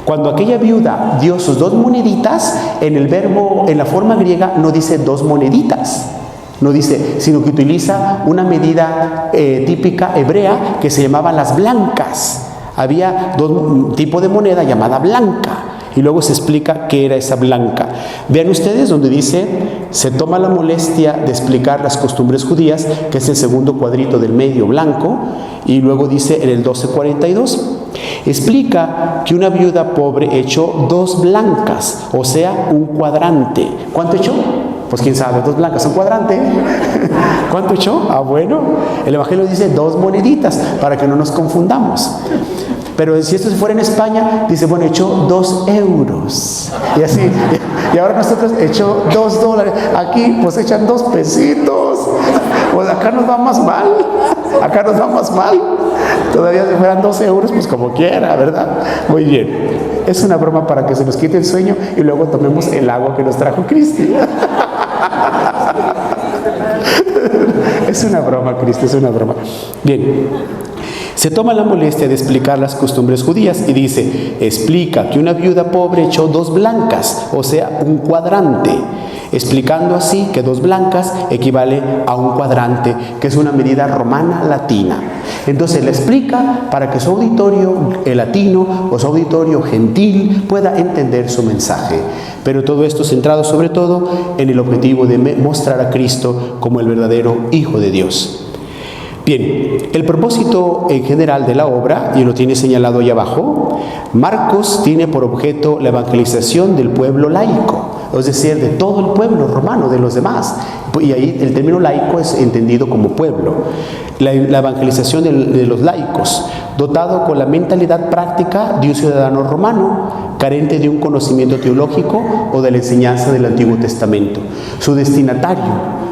Cuando aquella viuda dio sus 2 moneditas, en la forma griega no dice 2 moneditas, no dice, sino que utiliza una medida típica hebrea que se llamaban las blancas. Había 2 tipos de moneda llamada blanca, y luego se explica qué era esa blanca. Vean ustedes donde dice, se toma la molestia de explicar las costumbres judías, que es el segundo cuadrito del medio blanco, y luego dice en el 12:42, explica que una viuda pobre echó 2 blancas, o sea, un cuadrante. ¿Cuánto echó? Pues quién sabe, 2 blancas, un cuadrante. ¿Cuánto echó? Bueno, el Evangelio dice 2 moneditas, para que no nos confundamos. Pero si esto fuera en España, dice, bueno, echó 2 euros. Y así, y ahora nosotros echó $2. Aquí, pues echan 2 pesitos. Pues acá nos va más mal. Acá nos va más mal. Todavía si fueran 2 euros, pues como quiera, ¿verdad? Muy bien. Es una broma para que se nos quite el sueño y luego tomemos el agua que nos trajo Cristi. Es una broma, Cristi, es una broma. Bien. Se toma la molestia de explicar las costumbres judías y dice, explica que una viuda pobre echó 2 blancas, o sea, un cuadrante, explicando así que 2 blancas equivale a un cuadrante, que es una medida romana latina. Entonces la explica para que su auditorio latino o su auditorio gentil pueda entender su mensaje. Pero todo esto centrado sobre todo en el objetivo de mostrar a Cristo como el verdadero Hijo de Dios. Bien, el propósito en general de la obra, y lo tiene señalado ahí abajo, Marcos tiene por objeto la evangelización del pueblo laico, es decir, de todo el pueblo romano, de los demás. Y ahí el término laico es entendido como pueblo. La evangelización de los laicos, dotado con la mentalidad práctica de un ciudadano romano, carente de un conocimiento teológico o de la enseñanza del Antiguo Testamento. Su destinatario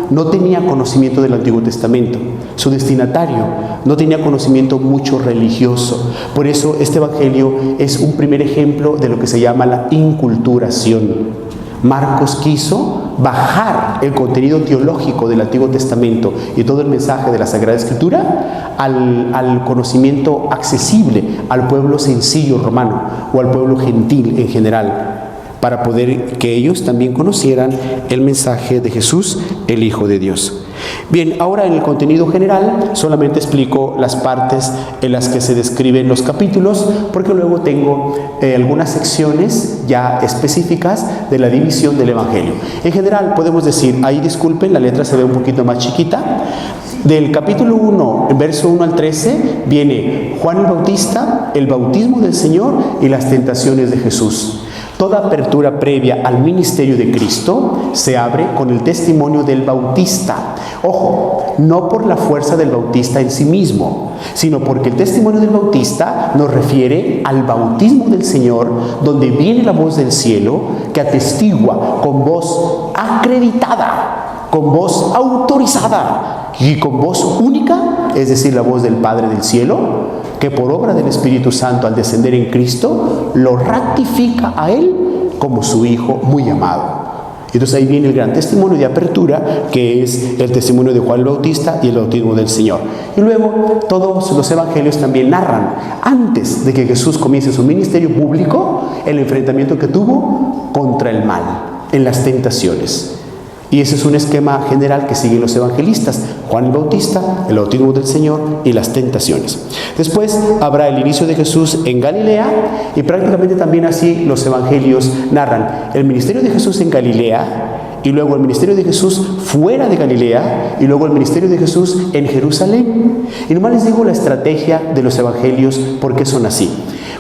no tenía conocimiento del Antiguo Testamento. Su destinatario no tenía conocimiento mucho religioso. Por eso este evangelio es un primer ejemplo de lo que se llama la inculturación. Marcos quiso bajar el contenido teológico del Antiguo Testamento y todo el mensaje de la Sagrada Escritura al conocimiento accesible al pueblo sencillo romano o al pueblo gentil en general, para poder que ellos también conocieran el mensaje de Jesús, el Hijo de Dios. Bien, ahora en el contenido general solamente explico las partes en las que se describen los capítulos, porque luego tengo algunas secciones ya específicas de la división del Evangelio. En general podemos decir, ahí disculpen, la letra se ve un poquito más chiquita. Del capítulo 1, verso 1 al 13, viene Juan el Bautista, el bautismo del Señor y las tentaciones de Jesús. Toda apertura previa al ministerio de Cristo se abre con el testimonio del Bautista. Ojo, no por la fuerza del Bautista en sí mismo, sino porque el testimonio del Bautista nos refiere al bautismo del Señor, donde viene la voz del cielo que atestigua con voz acreditada, con voz autorizada y con voz única, es decir, la voz del Padre del cielo, que por obra del Espíritu Santo al descender en Cristo lo ratifica a Él como su Hijo muy amado. Entonces ahí viene el gran testimonio de apertura, que es el testimonio de Juan el Bautista y el bautismo del Señor. Y luego todos los evangelios también narran, antes de que Jesús comience su ministerio público, el enfrentamiento que tuvo contra el mal en las tentaciones. Y ese es un esquema general que siguen los evangelistas: Juan el Bautista, el bautismo del Señor y las tentaciones. Después habrá el inicio de Jesús en Galilea, y prácticamente también así los evangelios narran el ministerio de Jesús en Galilea, y luego el ministerio de Jesús fuera de Galilea, y luego el ministerio de Jesús en Jerusalén. Y nomás les digo la estrategia de los evangelios, porque son así.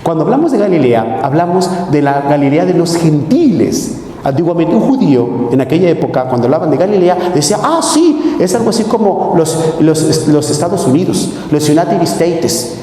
Cuando hablamos de Galilea, hablamos de la Galilea de los gentiles. Antiguamente un judío, en aquella época, cuando hablaban de Galilea, decía: ah, sí, es algo así como los Estados Unidos, los United States.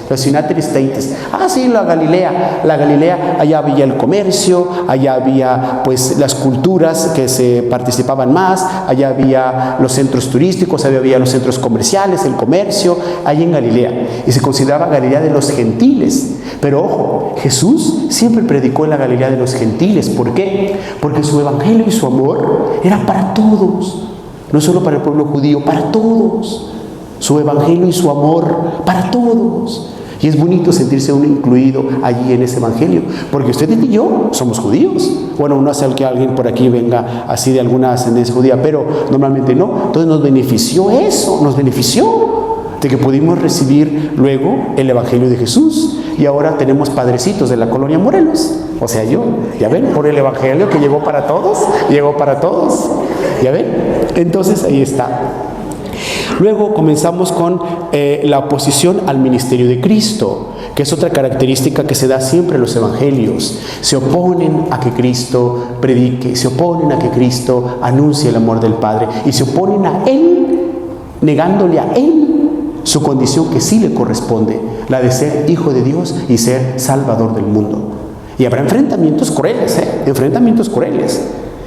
Ah, sí, la Galilea, allá había el comercio, allá había pues las culturas que se participaban más, allá había los centros turísticos, allá había los centros comerciales, el comercio, allí en Galilea. Y se consideraba Galilea de los gentiles. Pero ojo, Jesús siempre predicó en la Galilea de los gentiles. ¿Por qué? Porque su evangelio y su amor era para todos, no solo para el pueblo judío, para todos. Su evangelio y su amor para todos. Y es bonito sentirse uno incluido allí en ese evangelio, porque usted y yo somos judíos. Bueno, no hace que alguien por aquí venga así de alguna ascendencia judía, pero normalmente no. Entonces nos benefició eso, nos benefició de que pudimos recibir luego el evangelio de Jesús. Y ahora tenemos padrecitos de la colonia Morelos, o sea yo, ya ven, por el evangelio que llegó para todos, ya ven. Entonces ahí está. Luego comenzamos con la oposición al ministerio de Cristo, que es otra característica que se da siempre en los evangelios. Se oponen a que Cristo predique, se oponen a que Cristo anuncie el amor del Padre, y se oponen a Él, negándole a Él su condición que sí le corresponde, la de ser hijo de Dios y ser salvador del mundo. Y habrá enfrentamientos crueles,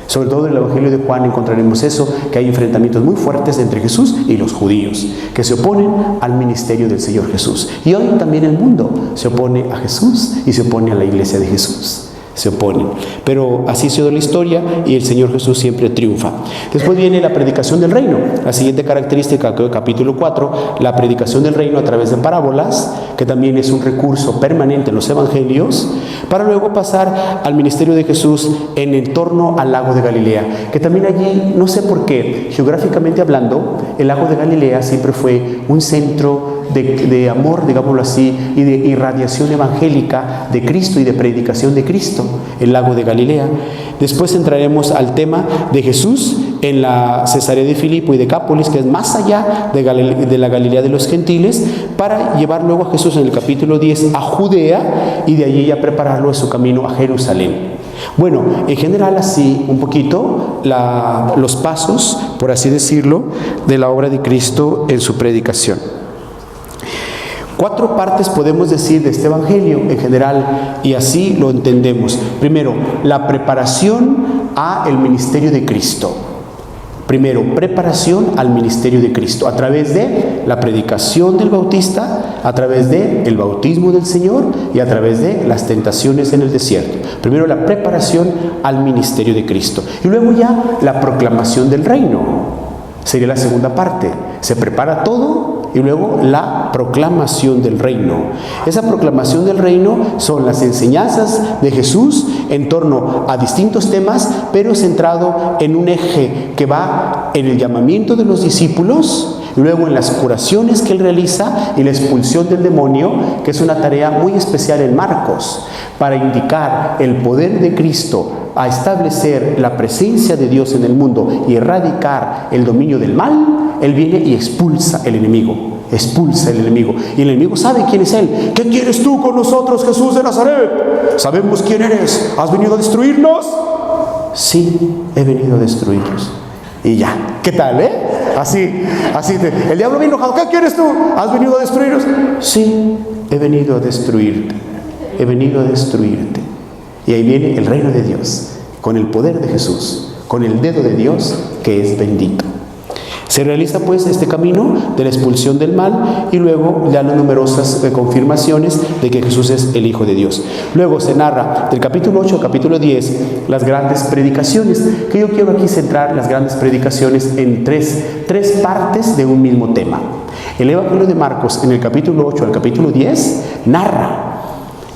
Sobre todo en el Evangelio de Juan encontraremos eso, que hay enfrentamientos muy fuertes entre Jesús y los judíos, que se oponen al ministerio del Señor Jesús. Y hoy también el mundo se opone a Jesús y se opone a la iglesia de Jesús. Se oponen. Pero así ha sido la historia, y el Señor Jesús siempre triunfa. Después viene la predicación del reino. La siguiente característica, capítulo 4, la predicación del reino a través de parábolas, que también es un recurso permanente en los evangelios, para luego pasar al ministerio de Jesús en torno al lago de Galilea, que también allí, no sé por qué, geográficamente hablando, el lago de Galilea siempre fue un centro de amor, digámoslo así, y de irradiación evangélica de Cristo y de predicación de Cristo, el lago de Galilea. Después entraremos al tema de Jesús en la Cesarea de Filipo y Decápolis, que es más allá de la Galilea de los gentiles, para llevar luego a Jesús en el capítulo 10 a Judea, y de allí ya prepararlo en su camino a Jerusalén. Bueno, en general así un poquito los pasos, por así decirlo, de la obra de Cristo en su predicación. 4 partes podemos decir de este evangelio en general, y así lo entendemos. Primero, la preparación al ministerio de Cristo. Primero, preparación al ministerio de Cristo a través de la predicación del Bautista, a través del bautismo del Señor y a través de las tentaciones en el desierto. Primero, la preparación al ministerio de Cristo, y luego ya la proclamación del reino. Sería la segunda parte. Se prepara todo y luego la proclamación del reino. Esa proclamación del reino son las enseñanzas de Jesús en torno a distintos temas, pero centrado en un eje que va en el llamamiento de los discípulos, y luego en las curaciones que él realiza y la expulsión del demonio, que es una tarea muy especial en Marcos, para indicar el poder de Cristo a establecer la presencia de Dios en el mundo y erradicar el dominio del mal. Él viene y expulsa el enemigo, y el enemigo sabe quién es él. ¿Qué quieres tú con nosotros, Jesús de Nazaret? Sabemos quién eres. ¿Has venido a destruirnos? Sí, he venido a destruirlos. Y ya, ¿qué tal, Así, el diablo viene enojado. ¿Qué quieres tú? ¿Has venido a destruirnos? Sí, he venido a destruirte. Y ahí viene el reino de Dios, con el poder de Jesús, con el dedo de Dios que es bendito. Se realiza pues este camino de la expulsión del mal, y luego ya las numerosas confirmaciones de que Jesús es el Hijo de Dios. Luego se narra del capítulo 8 al capítulo 10 las grandes predicaciones, que yo quiero aquí centrar las grandes predicaciones en tres partes de un mismo tema. El Evangelio de Marcos, en el capítulo 8 al capítulo 10, narra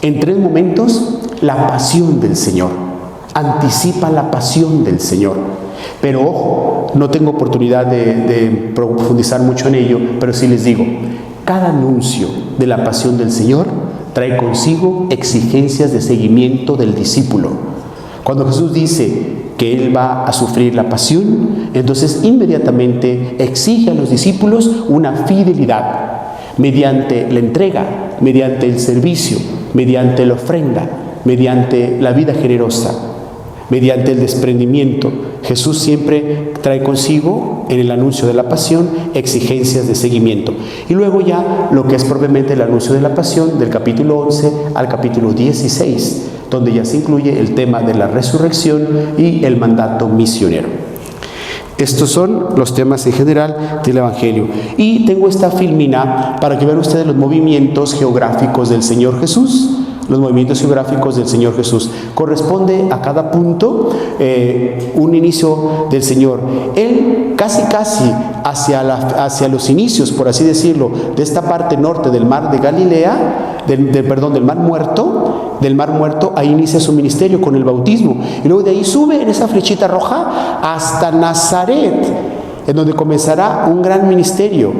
en 3 momentos la pasión del Señor. anticipa la pasión del Señor. Pero ojo, no tengo oportunidad de profundizar mucho en ello, pero sí les digo, cada anuncio de la pasión del Señor trae consigo exigencias de seguimiento del discípulo. Cuando Jesús dice que Él va a sufrir la pasión, entonces inmediatamente exige a los discípulos una fidelidad mediante la entrega, mediante el servicio, mediante la ofrenda, mediante la vida generosa, mediante el desprendimiento. Jesús siempre trae consigo, en el anuncio de la pasión, exigencias de seguimiento. Y luego ya lo que es propiamente el anuncio de la pasión, del capítulo 11 al capítulo 16, donde ya se incluye el tema de la resurrección y el mandato misionero. Estos son los temas en general del Evangelio. Y tengo esta filmina para que vean ustedes los movimientos geográficos del Señor Jesús. Los movimientos geográficos del Señor Jesús. Corresponde a cada punto un inicio del Señor. Él casi hacia los inicios, por así decirlo, de esta parte norte del mar de Galilea, del mar muerto, ahí inicia su ministerio con el bautismo. Y luego de ahí sube en esa flechita roja hasta Nazaret, en donde comenzará un gran ministerio.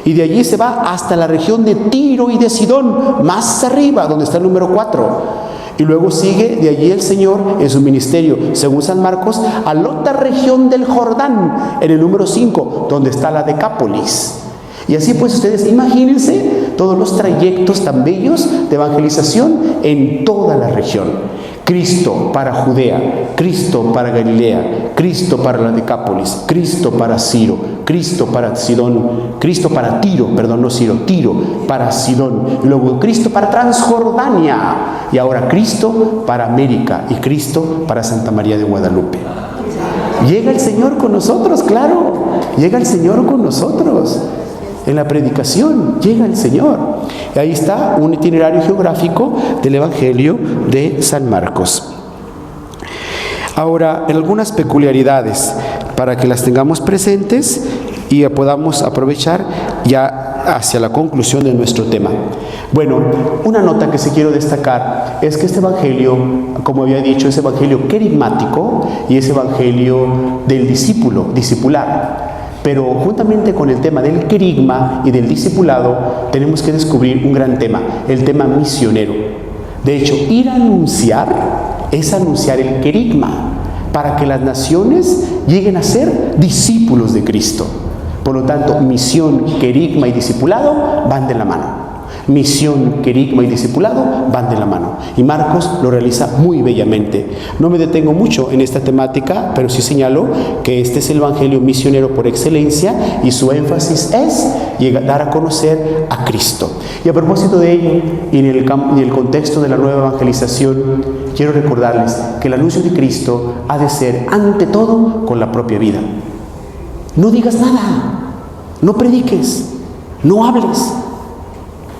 Y de allí se va hasta la región de Tiro y de Sidón, más arriba, donde está el número 4. Y luego sigue de allí el Señor en su ministerio, según San Marcos, a la otra región del Jordán, en el número 5, donde está la Decápolis. Y así pues ustedes imagínense todos los trayectos tan bellos de evangelización en toda la región. Cristo para Judea, Cristo para Galilea, Cristo para la Decápolis, Cristo para Ciro, Cristo para Sidón, Cristo para Tiro, Tiro para Sidón, y luego Cristo para Transjordania, y ahora Cristo para América y Cristo para Santa María de Guadalupe. Llega el Señor con nosotros, claro, llega el Señor con nosotros. En la predicación llega el Señor. Y ahí está un itinerario geográfico del Evangelio de San Marcos. Ahora, en algunas peculiaridades para que las tengamos presentes y podamos aprovechar ya hacia la conclusión de nuestro tema. Bueno, una nota que sí quiero destacar es que este Evangelio, como había dicho, es Evangelio querigmático y es Evangelio del discipular. Pero juntamente con el tema del querigma y del discipulado tenemos que descubrir un gran tema, el tema misionero. De hecho, ir a anunciar es anunciar el querigma para que las naciones lleguen a ser discípulos de Cristo. Por lo tanto, misión, querigma y discipulado van de la mano. Misión, querigma y discipulado van de la mano. Y Marcos lo realiza muy bellamente. No me detengo mucho en esta temática, pero sí señalo que este es el evangelio misionero por excelencia y su énfasis es dar a conocer a Cristo. Y a propósito de ello, y en el contexto de la nueva evangelización, quiero recordarles que el anuncio de Cristo ha de ser ante todo con la propia vida. No digas nada, no prediques, no hables.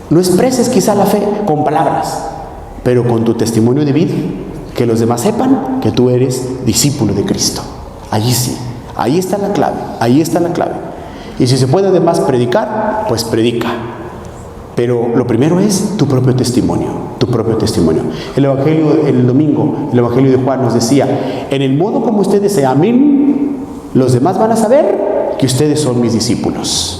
No expreses quizá la fe con palabras, pero con tu testimonio de vida, que los demás sepan que tú eres discípulo de Cristo. Allí sí, ahí está la clave, ahí está la clave. Y si se puede además predicar, pues predica. Pero lo primero es tu propio testimonio, tu propio testimonio. El Evangelio, el domingo, el Evangelio de Juan nos decía, en el modo como ustedes se amen, los demás van a saber que ustedes son mis discípulos.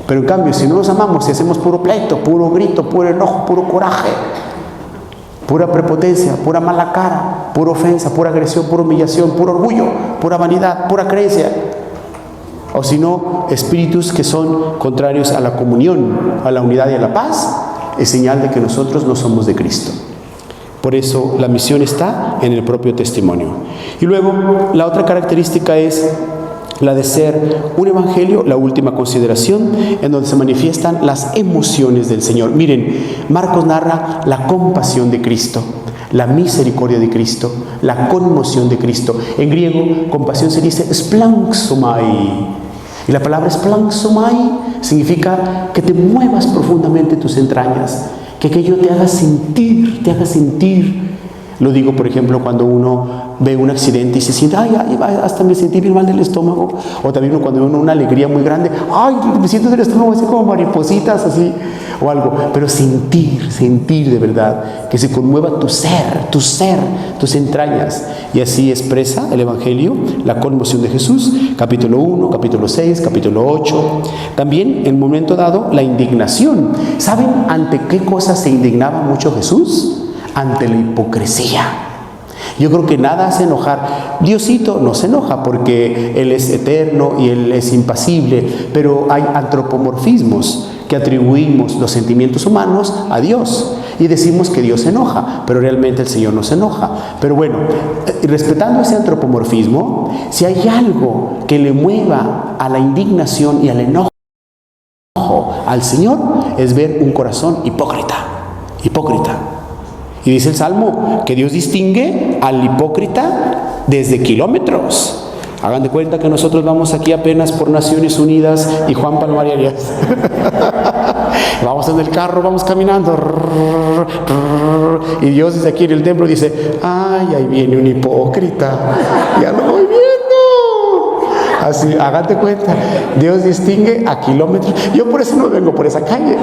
Pero en cambio, si no nos amamos, si hacemos puro pleito, puro grito, puro enojo, puro coraje, pura prepotencia, pura mala cara, pura ofensa, pura agresión, pura humillación, puro orgullo, pura vanidad, pura creencia, o si no, espíritus que son contrarios a la comunión, a la unidad y a la paz, es señal de que nosotros no somos de Cristo. Por eso la misión está en el propio testimonio. Y luego, la otra característica es la de ser un evangelio, la última consideración, en donde se manifiestan las emociones del Señor. Miren, Marcos narra la compasión de Cristo, la misericordia de Cristo, la conmoción de Cristo. En griego, compasión se dice splanxomai. Y la palabra splanxomai significa que te muevas profundamente tus entrañas, que aquello te haga sentir Lo digo, por ejemplo, cuando uno ve un accidente y se siente, ay, hasta me sentí bien mal del estómago. O también cuando uno una alegría muy grande, ay, me siento del estómago así como maripositas, así, o algo. Pero sentir de verdad, que se conmueva tu ser, tus entrañas. Y así expresa el Evangelio la conmoción de Jesús, capítulo 1, capítulo 6, capítulo 8. También, en un momento dado, la indignación. ¿Saben ante qué cosas se indignaba mucho Jesús? Ante la hipocresía. Yo creo que nada hace enojar. Diosito no se enoja porque Él es eterno y Él es impasible, pero hay antropomorfismos que atribuimos los sentimientos humanos a Dios y decimos que Dios se enoja, pero realmente el Señor no se enoja. Pero bueno, respetando ese antropomorfismo, si hay algo que le mueva a la indignación y al enojo al Señor, es ver un corazón hipócrita. Y dice el Salmo que Dios distingue al hipócrita desde kilómetros. Hagan de cuenta que nosotros vamos aquí apenas por Naciones Unidas y Juan Palomar y Arias. Vamos en el carro, vamos caminando. Y Dios desde aquí en el templo dice, ay, ahí viene un hipócrita. Ya lo voy viendo. Así, hagan de cuenta. Dios distingue a kilómetros. Yo por eso no vengo por esa calle.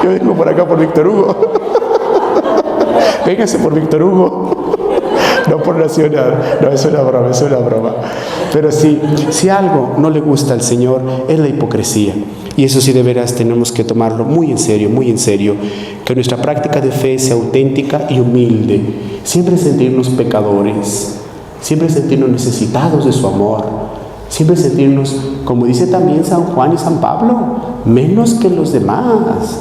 Yo vengo por acá por Víctor Hugo. Véngase por Víctor Hugo, no por Nacional. No, es una broma. Pero si algo no le gusta al Señor es la hipocresía. Y eso sí, de veras tenemos que tomarlo muy en serio, que nuestra práctica de fe sea auténtica y humilde. Siempre sentirnos pecadores, siempre sentirnos necesitados de su amor, siempre sentirnos, como dice también San Juan y San Pablo, menos que los demás.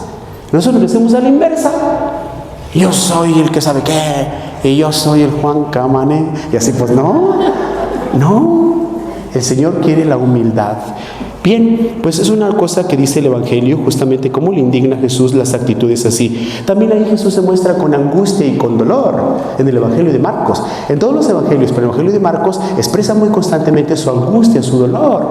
Nosotros lo hacemos a la inversa. Yo soy el que sabe qué, y yo soy el Juan Camané, y así pues no, el Señor quiere la humildad. Bien, pues es una cosa que dice el Evangelio, justamente cómo le indigna a Jesús las actitudes así. También ahí Jesús se muestra con angustia y con dolor en el Evangelio de Marcos. En todos los Evangelios, pero el Evangelio de Marcos expresa muy constantemente su angustia, su dolor.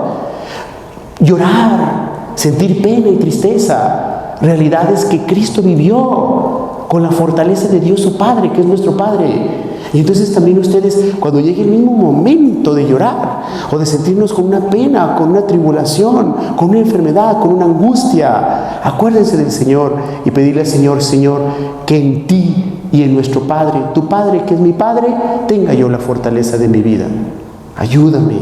Llorar, sentir pena y tristeza, realidades que Cristo vivió con la fortaleza de Dios su Padre, que es nuestro Padre. Y entonces también ustedes, cuando llegue el mismo momento de llorar o de sentirnos con una pena, con una tribulación, con una enfermedad, con una angustia, acuérdense del Señor y pedirle al Señor, Señor, que en ti y en nuestro Padre, tu Padre que es mi Padre, tenga yo la fortaleza de mi vida. Ayúdame,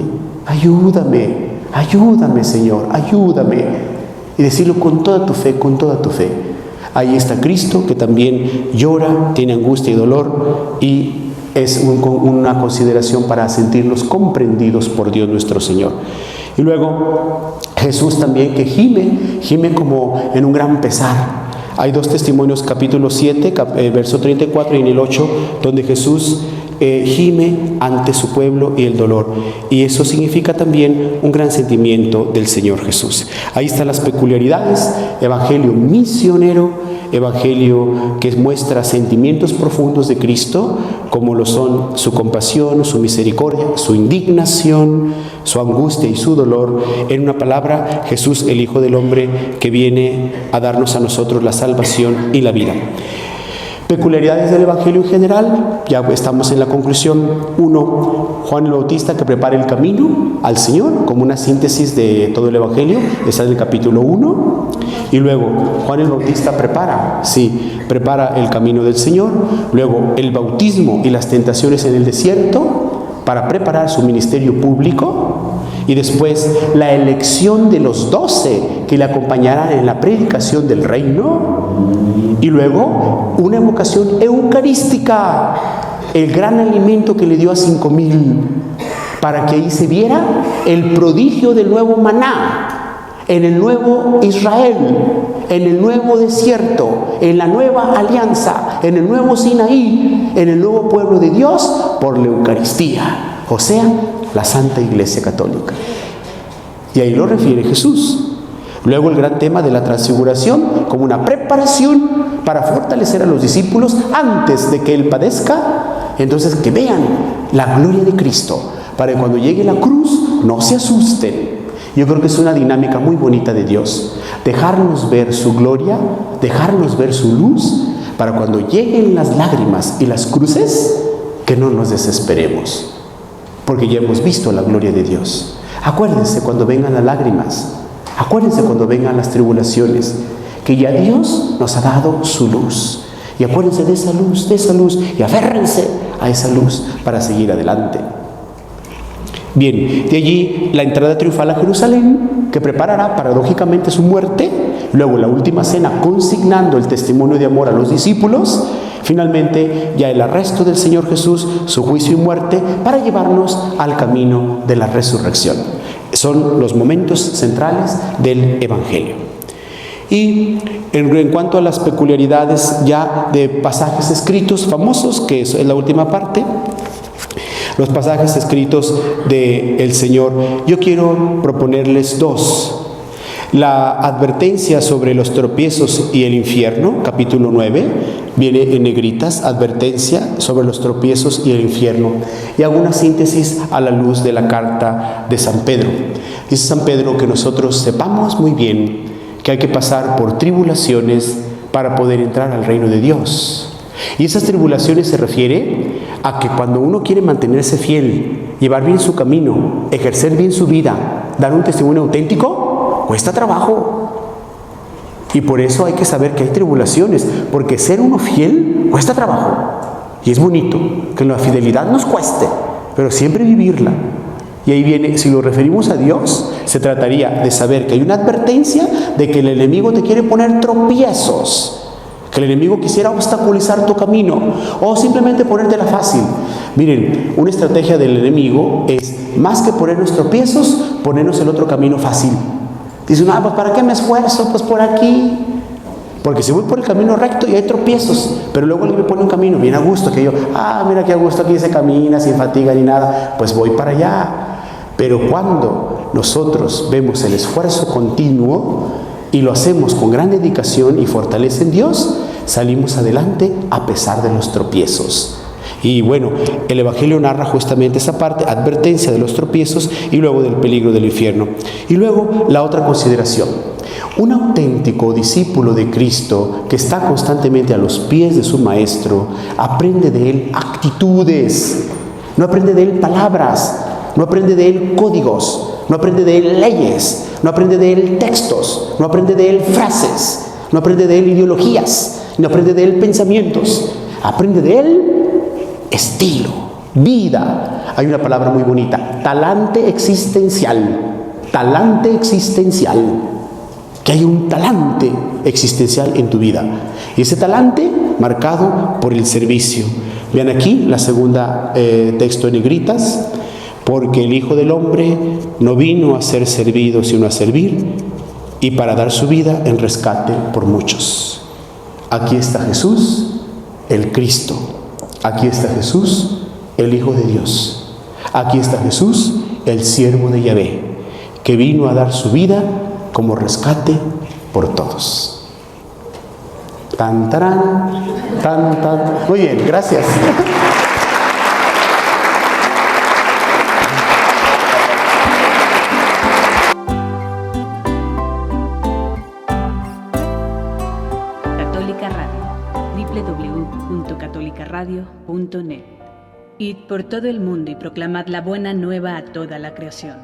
Señor, ayúdame. Y decirlo con toda tu fe. Ahí está Cristo, que también llora, tiene angustia y dolor, y es una consideración para sentirnos comprendidos por Dios nuestro Señor. Y luego Jesús también que gime como en un gran pesar. Hay dos testimonios, capítulo 7, verso 34 y en el 8, donde Jesús gime ante su pueblo y el dolor. Y eso significa también un gran sentimiento del Señor Jesús. Ahí están las peculiaridades, evangelio misionero, evangelio que muestra sentimientos profundos de Cristo, como lo son su compasión, su misericordia, su indignación, su angustia y su dolor. En una palabra, Jesús, el Hijo del Hombre, que viene a darnos a nosotros la salvación y la vida. Peculiaridades del Evangelio en general, ya estamos en la conclusión. 1, Juan el Bautista que prepara el camino al Señor, como una síntesis de todo el Evangelio, está en el capítulo 1. Y luego Juan el Bautista prepara el camino del Señor. Luego el bautismo y las tentaciones en el desierto para preparar su ministerio público. Y después la elección de los 12 que le acompañarán en la predicación del reino. Y luego una evocación eucarística, el gran alimento que le dio a 5,000, para que ahí se viera el prodigio del nuevo maná, en el nuevo Israel, en el nuevo desierto, en la nueva alianza, en el nuevo Sinaí, en el nuevo pueblo de Dios por la Eucaristía, o sea, la Santa Iglesia Católica. Y ahí lo refiere Jesús. Luego el gran tema de la transfiguración como una preparación para fortalecer a los discípulos antes de que Él padezca. Entonces que vean la gloria de Cristo, para que cuando llegue la cruz no se asusten. Yo creo que es una dinámica muy bonita de Dios, dejarnos ver su gloria, dejarnos ver su luz, para cuando lleguen las lágrimas y las cruces, que no nos desesperemos, porque ya hemos visto la gloria de Dios. Acuérdense cuando vengan las lágrimas, acuérdense cuando vengan las tribulaciones, que ya Dios nos ha dado su luz. Y acuérdense de esa luz, y aférrense a esa luz para seguir adelante. Bien, de allí la entrada triunfal a Jerusalén, que preparará paradójicamente su muerte, luego la última cena consignando el testimonio de amor a los discípulos, finalmente ya el arresto del Señor Jesús, su juicio y muerte, para llevarnos al camino de la resurrección. Son los momentos centrales del Evangelio. Y en cuanto a las peculiaridades ya de pasajes escritos famosos, que es la última parte, los pasajes escritos del Señor, yo quiero proponerles dos. La advertencia sobre los tropiezos y el infierno, capítulo 9, viene en negritas, advertencia sobre los tropiezos y el infierno. Y hago una síntesis a la luz de la carta de San Pedro. Dice San Pedro que nosotros sepamos muy bien que hay que pasar por tribulaciones para poder entrar al reino de Dios. Y esas tribulaciones se refiere a que cuando uno quiere mantenerse fiel, llevar bien su camino, ejercer bien su vida, dar un testimonio auténtico, cuesta trabajo. Y por eso hay que saber que hay tribulaciones, porque ser uno fiel cuesta trabajo. Y es bonito que la fidelidad nos cueste, pero siempre vivirla. Y ahí viene, si lo referimos a Dios, se trataría de saber que hay una advertencia de que el enemigo te quiere poner tropiezos, que el enemigo quisiera obstaculizar tu camino o simplemente ponértela fácil. Miren, una estrategia del enemigo es, más que ponernos tropiezos, ponernos el otro camino fácil. Dicen, pues ¿para qué me esfuerzo? Pues por aquí. Porque si voy por el camino recto y hay tropiezos, pero luego él me pone un camino bien a gusto, que yo, mira qué a gusto aquí se camina sin fatiga ni nada, pues voy para allá. Pero cuando nosotros vemos el esfuerzo continuo y lo hacemos con gran dedicación y fortaleza en Dios, salimos adelante a pesar de los tropiezos. Y bueno, el Evangelio narra justamente esa parte, advertencia de los tropiezos y luego del peligro del infierno. Y luego la otra consideración. Un auténtico discípulo de Cristo que está constantemente a los pies de su Maestro, aprende de él actitudes, no aprende de él palabras, no aprende de él códigos, no aprende de él leyes, no aprende de él textos, no aprende de él frases, no aprende de él ideologías, no aprende de él pensamientos, aprende de él estilo, vida. Hay una palabra muy bonita, talante existencial, que hay un talante existencial en tu vida. Y ese talante marcado por el servicio. Vean aquí la segunda texto en negritas. Porque el Hijo del Hombre no vino a ser servido, sino a servir, y para dar su vida en rescate por muchos. Aquí está Jesús, el Cristo. Aquí está Jesús, el Hijo de Dios. Aquí está Jesús, el siervo de Yahvé, que vino a dar su vida como rescate por todos. Tan, tarán, tan, tan. Muy bien, gracias. Católica Radio, www.catolicaradio.net. Id por todo el mundo y proclamad la buena nueva a toda la creación.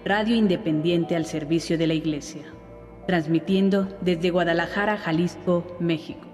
Radio independiente al servicio de la Iglesia, transmitiendo desde Guadalajara, Jalisco, México.